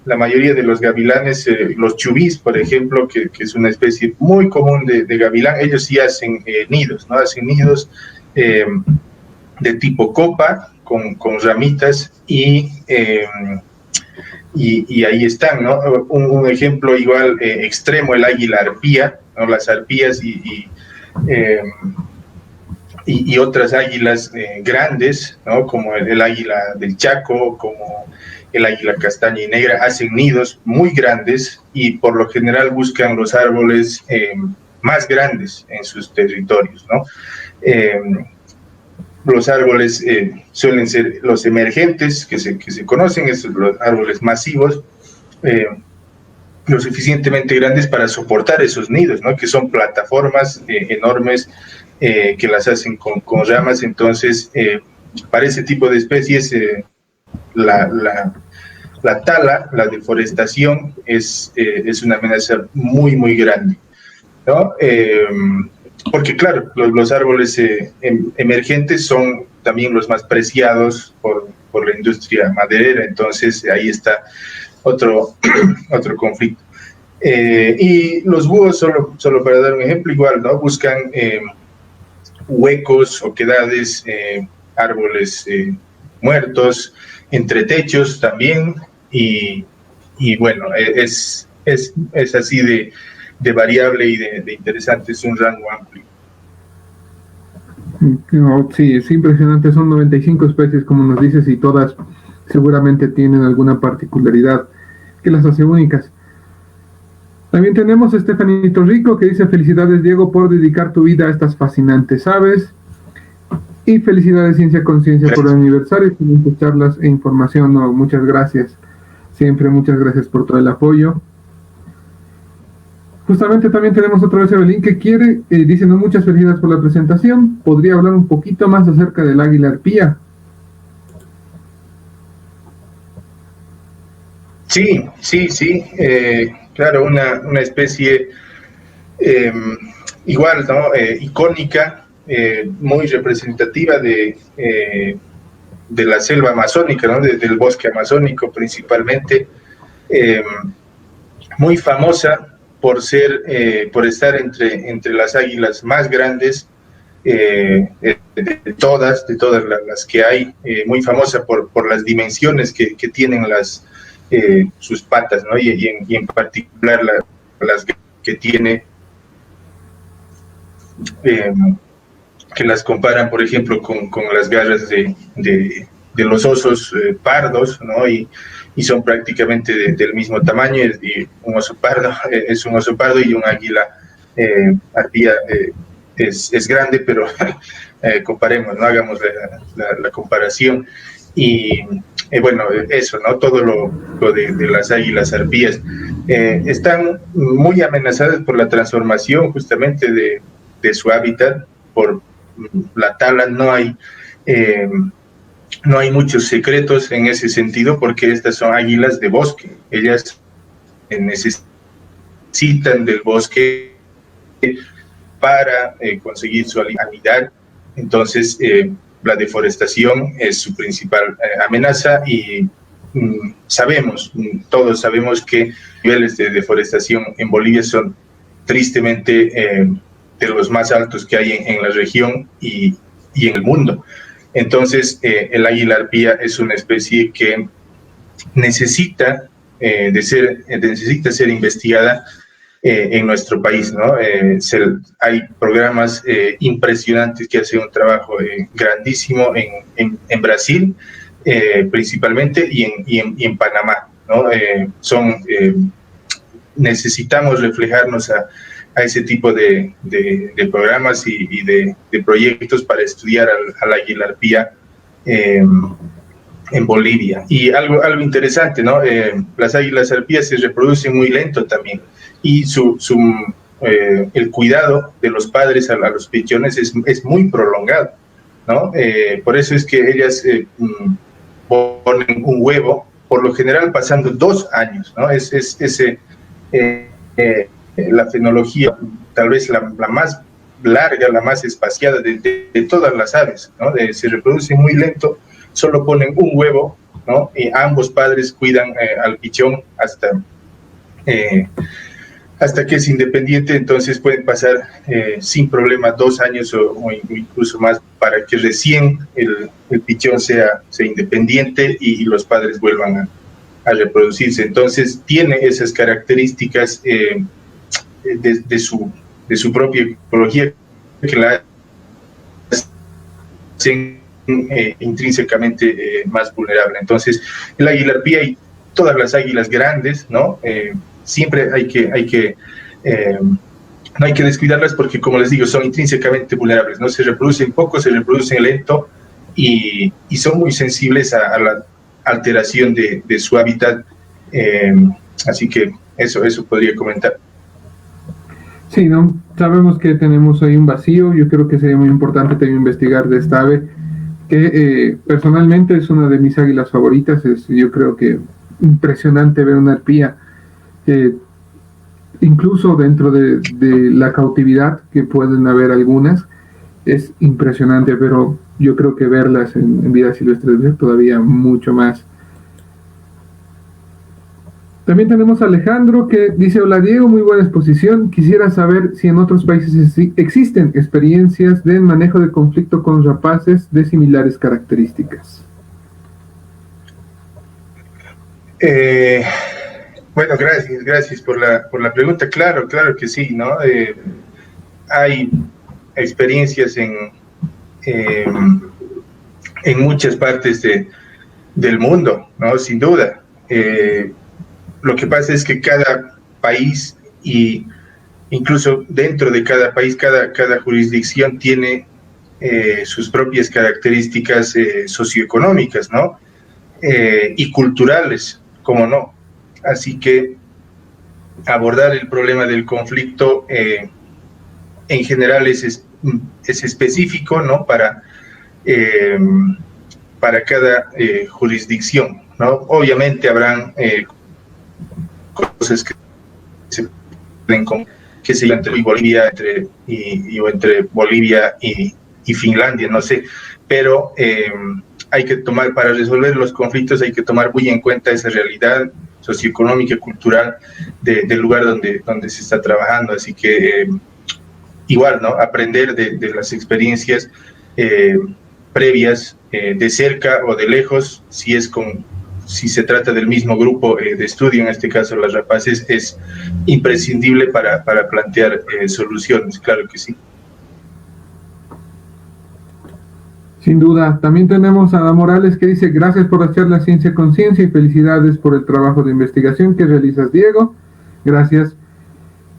La mayoría de los gavilanes, los chubís, por ejemplo, que es una especie muy común de gavilán, ellos sí hacen nidos, ¿no? Hacen nidos de tipo copa, con ramitas, y ahí están, ¿no? Un ejemplo igual extremo, el águila arpía, ¿no? Las arpías y otras águilas grandes, ¿no? Como el águila del Chaco, como el águila castaña y negra, hacen nidos muy grandes y por lo general buscan los árboles más grandes en sus territorios, ¿no? los árboles suelen ser los emergentes que se conocen, esos los árboles masivos, lo suficientemente grandes para soportar esos nidos, ¿no? Que son plataformas enormes que las hacen con ramas. Entonces, para ese tipo de especies, la tala, la deforestación es una amenaza muy, muy grande, ¿no? Porque claro, los árboles emergentes son también los más preciados por la industria maderera. Entonces ahí está otro conflicto. Y los búhos, solo para dar un ejemplo, igual, ¿no? Buscan huecos, oquedades, árboles muertos, entre techos también, y bueno, es así de variable y de interesante, es un rango amplio. No, sí, es impresionante, son 95 especies, como nos dices, y todas seguramente tienen alguna particularidad que las hace únicas. También tenemos a Estefanito Rico, que dice: felicidades, Diego, por dedicar tu vida a estas fascinantes aves. Y felicidades, Ciencia Conciencia, por el aniversario, excelentes charlas e información. No, muchas gracias. Siempre muchas gracias por todo el apoyo. Justamente también tenemos otra vez a Evelyn, que quiere, dice: no, muchas felicidades por la presentación. ¿Podría hablar un poquito más acerca del águila arpía? Sí. Claro, una especie igual, ¿no? Icónica, muy representativa de la selva amazónica, ¿no? Del bosque amazónico principalmente, muy famosa por estar entre las águilas más grandes de todas las que hay, muy famosa por las dimensiones que tienen sus patas, ¿no? Y en particular las que tiene, que las comparan, por ejemplo, con las garras de los osos pardos, ¿no? Y son prácticamente del mismo tamaño. Y un oso pardo es un oso pardo, y un águila arpía es grande, pero comparemos, ¿no? Hagamos la comparación. Y bueno, eso, ¿no? Todo lo de las águilas arpías están muy amenazadas por la transformación justamente de su hábitat, por la tala. No hay muchos secretos en ese sentido, porque estas son águilas de bosque. Ellas necesitan del bosque para conseguir su anidar. Entonces, la deforestación es su principal amenaza, y todos sabemos que niveles de deforestación en Bolivia son tristemente de los más altos que hay en la región y en el mundo. Entonces, el águila arpía es una especie que necesita ser investigada en nuestro país, ¿no? Hay programas impresionantes que hacen un trabajo grandísimo en Brasil, principalmente, y en Panamá, ¿no? Necesitamos reflejarnos a ese tipo de programas y de proyectos para estudiar al águila arpía en Bolivia. Y algo interesante, ¿no? Las águilas arpías se reproducen muy lento también, y el cuidado de los padres a los pichones es muy prolongado, ¿no? Por eso es que ellas ponen un huevo, por lo general pasando 2 años, ¿no? La fenología tal vez la más larga, la más espaciada de todas las aves, ¿no? Se reproduce muy lento, solo ponen un huevo, ¿no? Y ambos padres cuidan al pichón hasta que es independiente. Entonces pueden pasar sin problema 2 años o incluso más para que recién el pichón sea independiente y los padres vuelvan a reproducirse. Entonces tiene esas características de su propia ecología que la hacen intrínsecamente más vulnerable. Entonces, el águila arpía y todas las águilas grandes, ¿no? Siempre hay que no hay que descuidarlas porque, como les digo, son intrínsecamente vulnerables, ¿no? Se reproducen poco, se reproducen lento y son muy sensibles a la alteración de su hábitat. Así que eso podría comentar. Sí, ¿no? Sabemos que tenemos ahí un vacío. Yo creo que sería muy importante también investigar de esta ave, que personalmente es una de mis águilas favoritas. Yo creo que impresionante ver una arpía, incluso dentro de la cautividad, que pueden haber algunas, es impresionante, pero yo creo que verlas en vida silvestre es todavía mucho más. También tenemos a Alejandro que dice: hola Diego, muy buena exposición. Quisiera saber si en otros países existen experiencias de manejo de conflicto con rapaces de similares características. Bueno, gracias por la pregunta. Claro que sí, ¿no? Hay experiencias en muchas partes del mundo, ¿no? Sin duda. Lo que pasa es que cada país, y incluso dentro de cada país, cada jurisdicción tiene sus propias características socioeconómicas, ¿no? Y culturales, como no. Así que abordar el problema del conflicto en general es específico, ¿no? Para cada jurisdicción, ¿no? Obviamente habrán cosas que se pueden, que se entre Bolivia o entre Bolivia y Finlandia, no sé, pero hay que tomar, para resolver los conflictos, hay que tomar muy en cuenta esa realidad socioeconómica y cultural del lugar donde se está trabajando. Así que igual, ¿no? Aprender de las experiencias previas, de cerca o de lejos, si se trata del mismo grupo de estudio, en este caso las rapaces, es imprescindible para plantear soluciones, claro que sí. Sin duda. También tenemos a Ada Morales que dice: gracias por hacer la ciencia conciencia y felicidades por el trabajo de investigación que realizas, Diego. Gracias.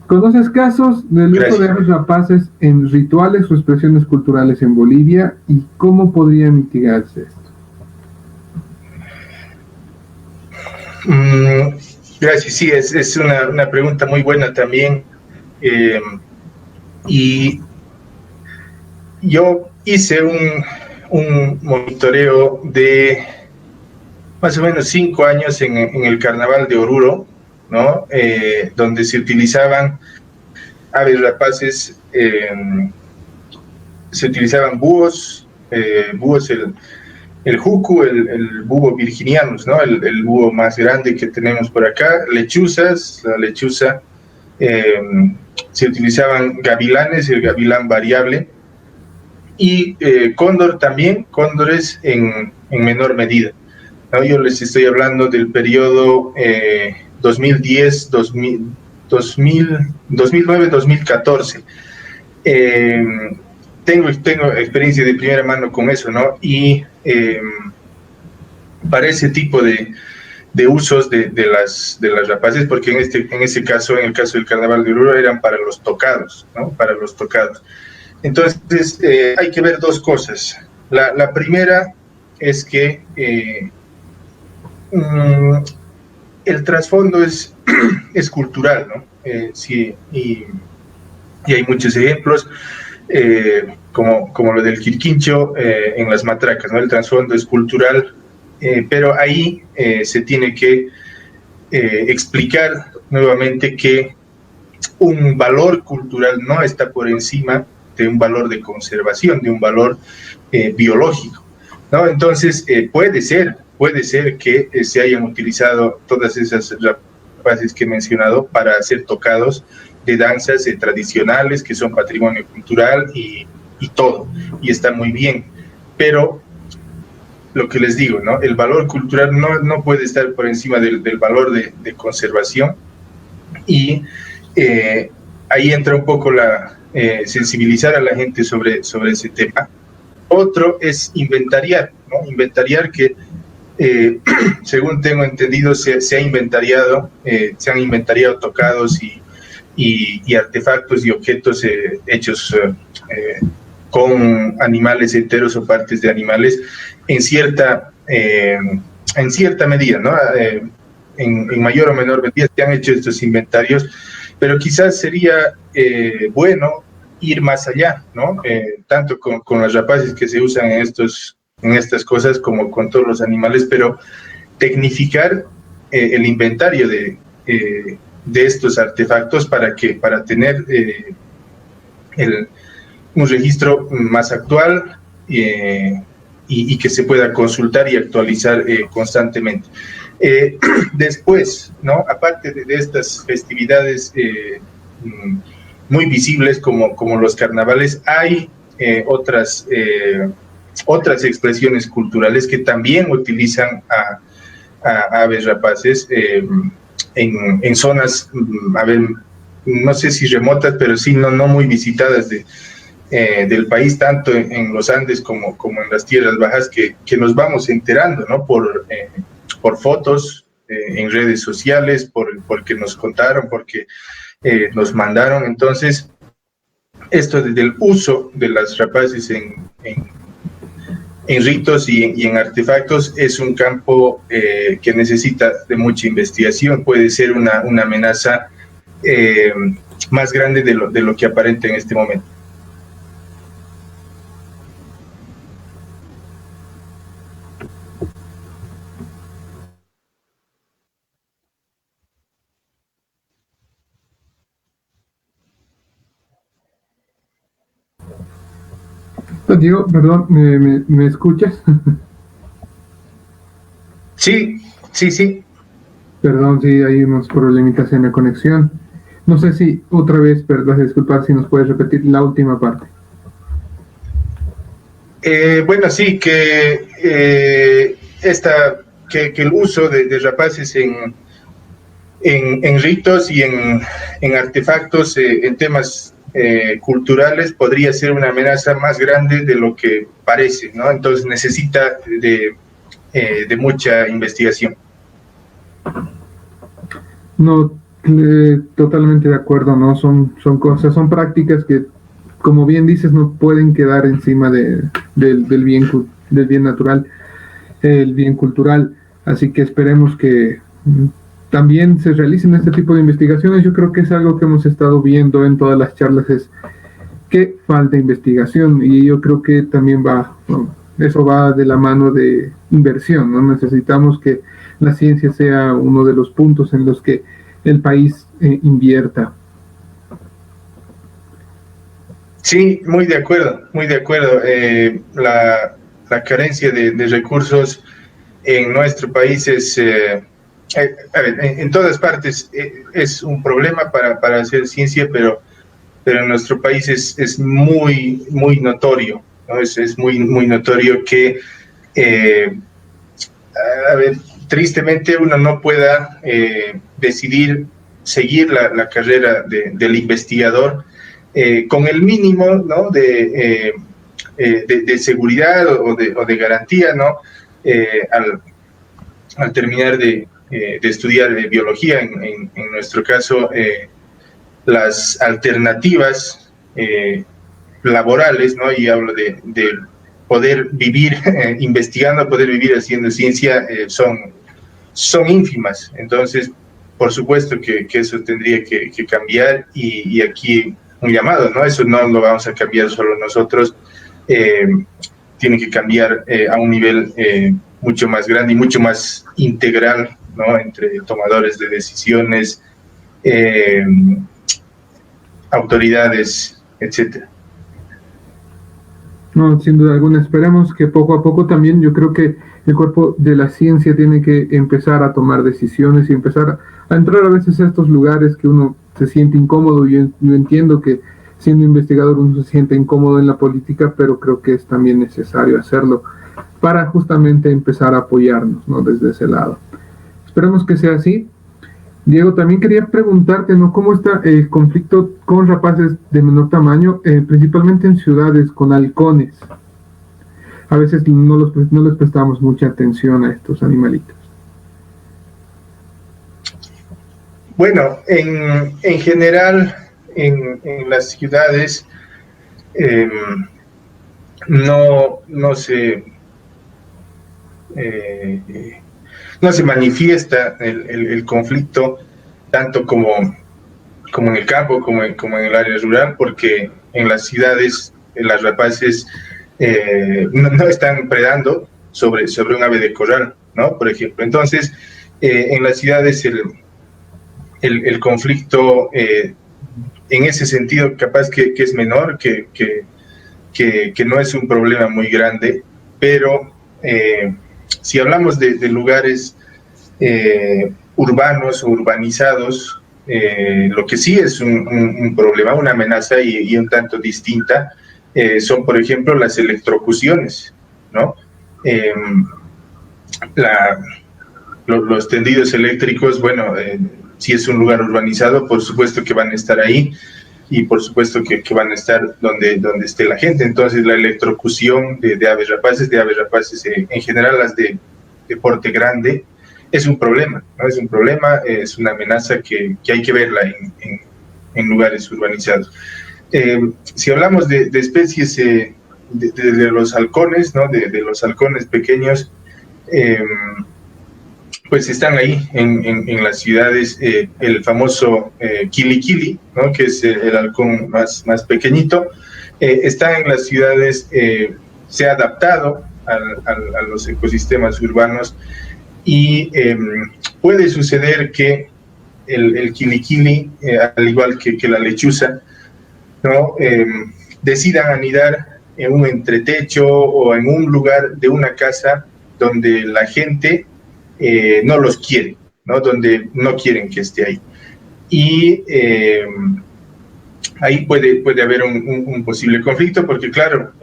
¿Conoces casos del uso de aves rapaces en rituales o expresiones culturales en Bolivia y cómo podría mitigarse esto? Gracias, sí, es una pregunta muy buena también. Y yo hice un monitoreo de más o menos 5 años en el carnaval de Oruro, ¿no? Donde se utilizaban aves rapaces, se utilizaban búhos, el jucu, el búho virginianus, ¿no? El búho más grande que tenemos por acá, lechuzas, la lechuza, se utilizaban gavilanes, el gavilán variable, y cóndor también, cóndores en menor medida, ¿no? Yo les estoy hablando del periodo 2010, 2009, 2014. Tengo experiencia de primera mano con eso, ¿no? Y para ese tipo de usos de las rapaces, porque en ese caso, en el caso del carnaval de Oruro, eran para los tocados, ¿no? Para los tocados. Entonces, hay que ver dos cosas. La primera es que el trasfondo es cultural, ¿no? Sí, y hay muchos ejemplos, como lo del quirquincho en las matracas, ¿no? El trasfondo es cultural, pero ahí se tiene que explicar nuevamente que un valor cultural no está por encima de un valor de conservación, de un valor biológico, ¿no? Entonces, puede ser que se hayan utilizado todas esas rapaces que he mencionado para hacer tocados de danzas tradicionales que son patrimonio cultural y todo, y está muy bien, pero lo que les digo, ¿no? El valor cultural no puede estar por encima del valor de conservación, y ahí entra un poco sensibilizar a la gente sobre ese tema. Otro es inventariar, ¿no? Inventariar que, según tengo entendido, se han inventariado tocados y artefactos y objetos hechos con animales enteros o partes de animales en cierta medida, ¿no? En mayor o menor medida se han hecho estos inventarios, pero quizás sería bueno ir más allá, ¿no? Tanto con las rapaces que se usan en estas cosas como con todos los animales, pero tecnificar el inventario de estos artefactos para tener un registro más actual y que se pueda consultar y actualizar constantemente. Después, ¿no? Aparte de estas festividades muy visibles como los carnavales, hay otras expresiones culturales que también utilizan a aves rapaces en zonas, a ver, no sé si remotas, pero sí no muy visitadas del país, tanto en los Andes como en las tierras bajas, que nos vamos enterando, ¿no? Por fotos en redes sociales, porque nos contaron, porque nos mandaron. Entonces, esto del uso de las rapaces en ritos y en artefactos es un campo que necesita de mucha investigación. Puede ser una amenaza más grande de lo que aparenta en este momento. Diego, perdón, ¿me escuchas? Sí. Perdón, sí, hay unos problemitas en la conexión. No sé si otra vez, perdón, disculpar si nos puedes repetir la última parte. Bueno, sí, que el uso de rapaces en ritos y en artefactos, en temas culturales, podría ser una amenaza más grande de lo que parece, ¿no? Entonces necesita de mucha investigación. No, totalmente de acuerdo, ¿no? Son cosas, son prácticas que, como bien dices, no pueden quedar encima del bien natural, el bien cultural. Así que esperemos que también se realicen este tipo de investigaciones. Yo creo que es algo que hemos estado viendo en todas las charlas, es que falta investigación, y yo creo que también eso va de la mano de inversión, ¿no? Necesitamos que la ciencia sea uno de los puntos en los que el país invierta. Sí, muy de acuerdo. La carencia de recursos en nuestro país es, a ver, en todas partes es un problema para hacer ciencia, pero en nuestro país es muy notorio, ¿no? Es muy notorio que, a ver, tristemente uno no pueda decidir seguir la carrera del investigador con el mínimo, ¿no? de seguridad o de garantía, ¿no? Al terminar de estudiar biología, en nuestro caso, las alternativas laborales, ¿no? Y hablo de poder vivir investigando, poder vivir haciendo ciencia, son ínfimas. Entonces, por supuesto que eso tendría que cambiar, y aquí un llamado, ¿no? Eso no lo vamos a cambiar solo nosotros, tiene que cambiar a un nivel mucho más grande y mucho más integral, ¿no? Entre tomadores de decisiones, autoridades, etcétera. No, sin duda alguna, esperemos que poco a poco también, yo creo que el cuerpo de la ciencia tiene que empezar a tomar decisiones y empezar a entrar a veces a estos lugares que uno se siente incómodo. Yo entiendo que siendo investigador uno se siente incómodo en la política, pero creo que es también necesario hacerlo para justamente empezar a apoyarnos, ¿no? Desde ese lado. Esperemos que sea así. Diego, también quería preguntarte, ¿no? ¿Cómo está el conflicto con rapaces de menor tamaño, principalmente en ciudades con halcones? A veces no les prestamos mucha atención a estos animalitos. Bueno, en general, en las ciudades eh, no se eh, no se manifiesta el conflicto tanto como en el campo, como en el área rural, porque en las ciudades las rapaces no están predando sobre un ave de corral, ¿no? Por ejemplo. Entonces, en las ciudades el conflicto en ese sentido capaz que es menor, que no es un problema muy grande, pero si hablamos de lugares urbanos o urbanizados, lo que sí es un problema, una amenaza y un tanto distinta, son, por ejemplo, las electrocuciones, ¿no? Eh, la, los tendidos eléctricos, bueno, si es un lugar urbanizado, por supuesto que van a estar ahí y por supuesto que van a estar donde esté la gente. Entonces, la electrocución de aves rapaces, en general las de porte grande, es un problema, ¿no? Es un problema, es una amenaza que hay que verla en lugares urbanizados. Si hablamos de especies de los halcones, ¿no? De los halcones pequeños, pues están ahí en las ciudades, el famoso Kili, ¿no? Que es el halcón más pequeñito, está en las ciudades, se ha adaptado a los ecosistemas urbanos y puede suceder que el Kili, al igual que la lechuza, ¿no? Decidan anidar en un entretecho o en un lugar de una casa donde la gente no los quiere, ¿no? Donde no quieren que esté ahí. Y ahí puede haber un posible conflicto, porque claro,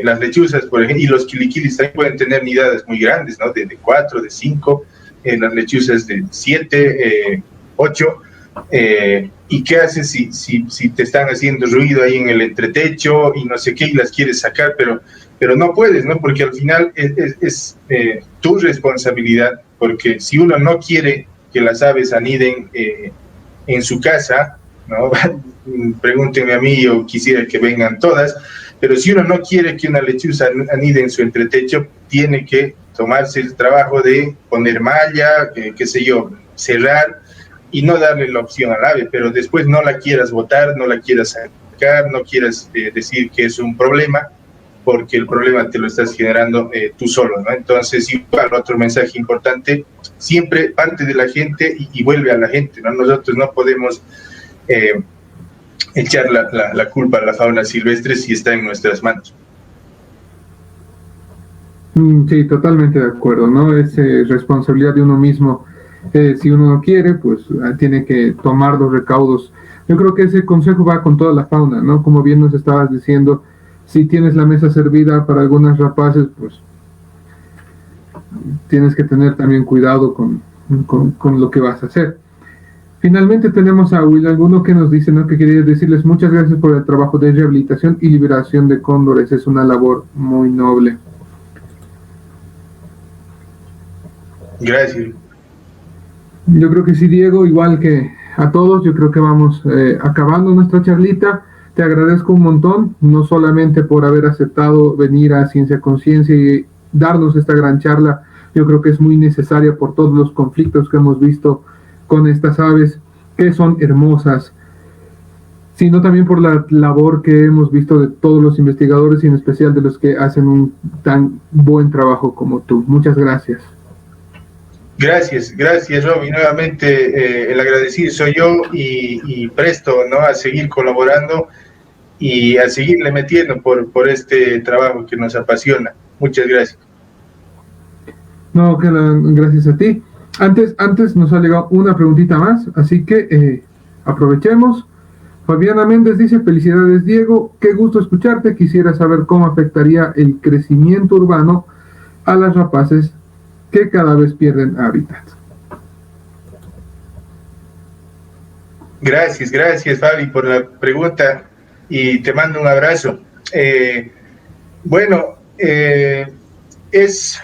las lechuzas, por ejemplo, y los quiliquilis también pueden tener nidadas muy grandes, ¿no? De 4, de 5, las lechuzas de 7, 8, ¿y qué haces si te están haciendo ruido ahí en el entretecho y no sé qué, y las quieres sacar, pero no puedes, ¿no? Porque al final es tu responsabilidad, porque si uno no quiere que las aves aniden en su casa, ¿no? Pregúntenme a mí, yo quisiera que vengan todas, pero si uno no quiere que una lechuza anide en su entretecho, tiene que tomarse el trabajo de poner malla, qué sé yo, cerrar y no darle la opción al ave, pero después no la quieras botar, no la quieras sacar, no quieras decir que es un problema, porque el problema te lo estás generando tú solo, ¿no? Entonces, igual, otro mensaje importante, siempre parte de la gente y vuelve a la gente, ¿no? Nosotros no podemos echar la culpa a la fauna silvestre si está en nuestras manos. Sí, totalmente de acuerdo, ¿no? Es responsabilidad de uno mismo. Si uno no quiere, pues tiene que tomar los recaudos. Yo creo que ese consejo va con toda la fauna, ¿no? Como bien nos estabas diciendo, si tienes la mesa servida para algunas rapaces, pues tienes que tener también cuidado con lo que vas a hacer. Finalmente tenemos a Will Alguno que nos dice, ¿no? Que quería decirles muchas gracias por el trabajo de rehabilitación y liberación de cóndores. Es una labor muy noble. Gracias. Yo creo que sí, Diego, igual que a todos, yo creo que vamos acabando nuestra charlita. Te agradezco un montón, no solamente por haber aceptado venir a Ciencia Conciencia y darnos esta gran charla. Yo creo que es muy necesaria por todos los conflictos que hemos visto con estas aves, que son hermosas, sino también por la labor que hemos visto de todos los investigadores y en especial de los que hacen un tan buen trabajo como tú. Muchas gracias. Gracias, Rob, y nuevamente el agradecido soy yo y presto, ¿no? A seguir colaborando y a seguirle metiendo por este trabajo que nos apasiona. Muchas gracias. No, gracias a ti. Antes nos ha llegado una preguntita más, así que aprovechemos. Fabiana Méndez dice, felicidades Diego, qué gusto escucharte, quisiera saber cómo afectaría el crecimiento urbano a las rapaces que cada vez pierden hábitat. Gracias, Fabi, por la pregunta y te mando un abrazo. Bueno, es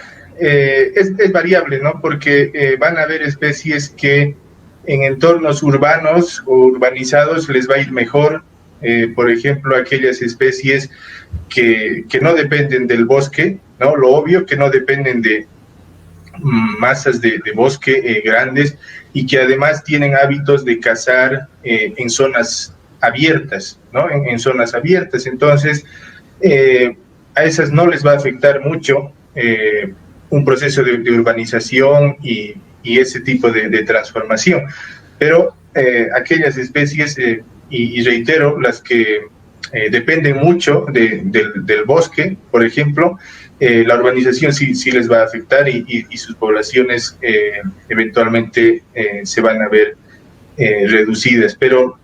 variable, ¿no? Porque van a haber especies que en entornos urbanos o urbanizados les va a ir mejor. Por ejemplo, aquellas especies que no dependen del bosque, ¿no? Lo obvio, que no dependen de masas de bosque grandes y que además tienen hábitos de cazar en zonas abiertas, ¿no? En zonas abiertas. Entonces, a esas no les va a afectar mucho un proceso de urbanización y ese tipo de transformación. Pero aquellas especies, y reitero, las que dependen mucho del bosque, por ejemplo, la urbanización sí les va a afectar y sus poblaciones eventualmente se van a ver reducidas. Pero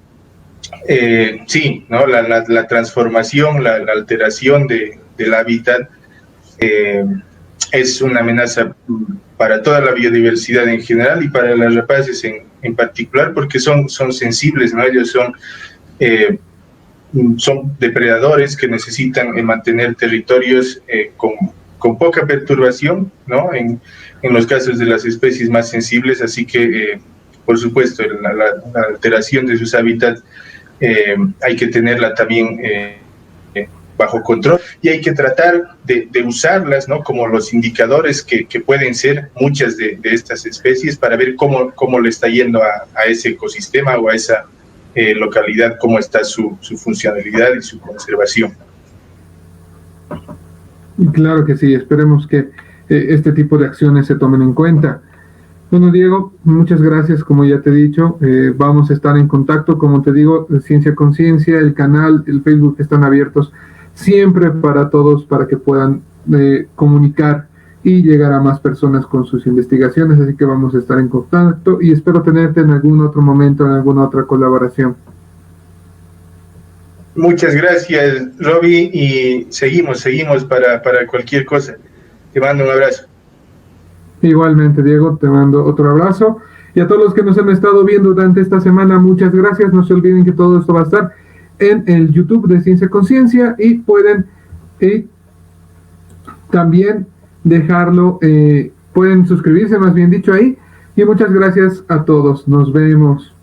sí, ¿no? La transformación, la alteración del hábitat es una amenaza para toda la biodiversidad en general y para las rapaces en particular, porque son sensibles, ¿no? Ellos son depredadores que necesitan mantener territorios con poca perturbación, ¿no? En los casos de las especies más sensibles, así que, por supuesto, la alteración de sus hábitats hay que tenerla también bajo control y hay que tratar de usarlas, ¿no? Como los indicadores que pueden ser muchas de estas especies para ver cómo le está yendo a ese ecosistema o a esa localidad, cómo está su funcionalidad y su conservación. Claro que sí, esperemos que este tipo de acciones se tomen en cuenta. Bueno, Diego, muchas gracias, como ya te he dicho, vamos a estar en contacto, como te digo, Ciencia Conciencia, el canal, el Facebook están abiertos siempre para todos, para que puedan comunicar y llegar a más personas con sus investigaciones, así que vamos a estar en contacto y espero tenerte en algún otro momento, en alguna otra colaboración. Muchas gracias, Roby, y seguimos para cualquier cosa. Te mando un abrazo. Igualmente, Diego, te mando otro abrazo. Y a todos los que nos han estado viendo durante esta semana, muchas gracias. No se olviden que todo esto va a estar en el YouTube de Ciencia Conciencia y pueden también dejarlo, pueden suscribirse, más bien dicho, ahí. Y muchas gracias a todos. Nos vemos.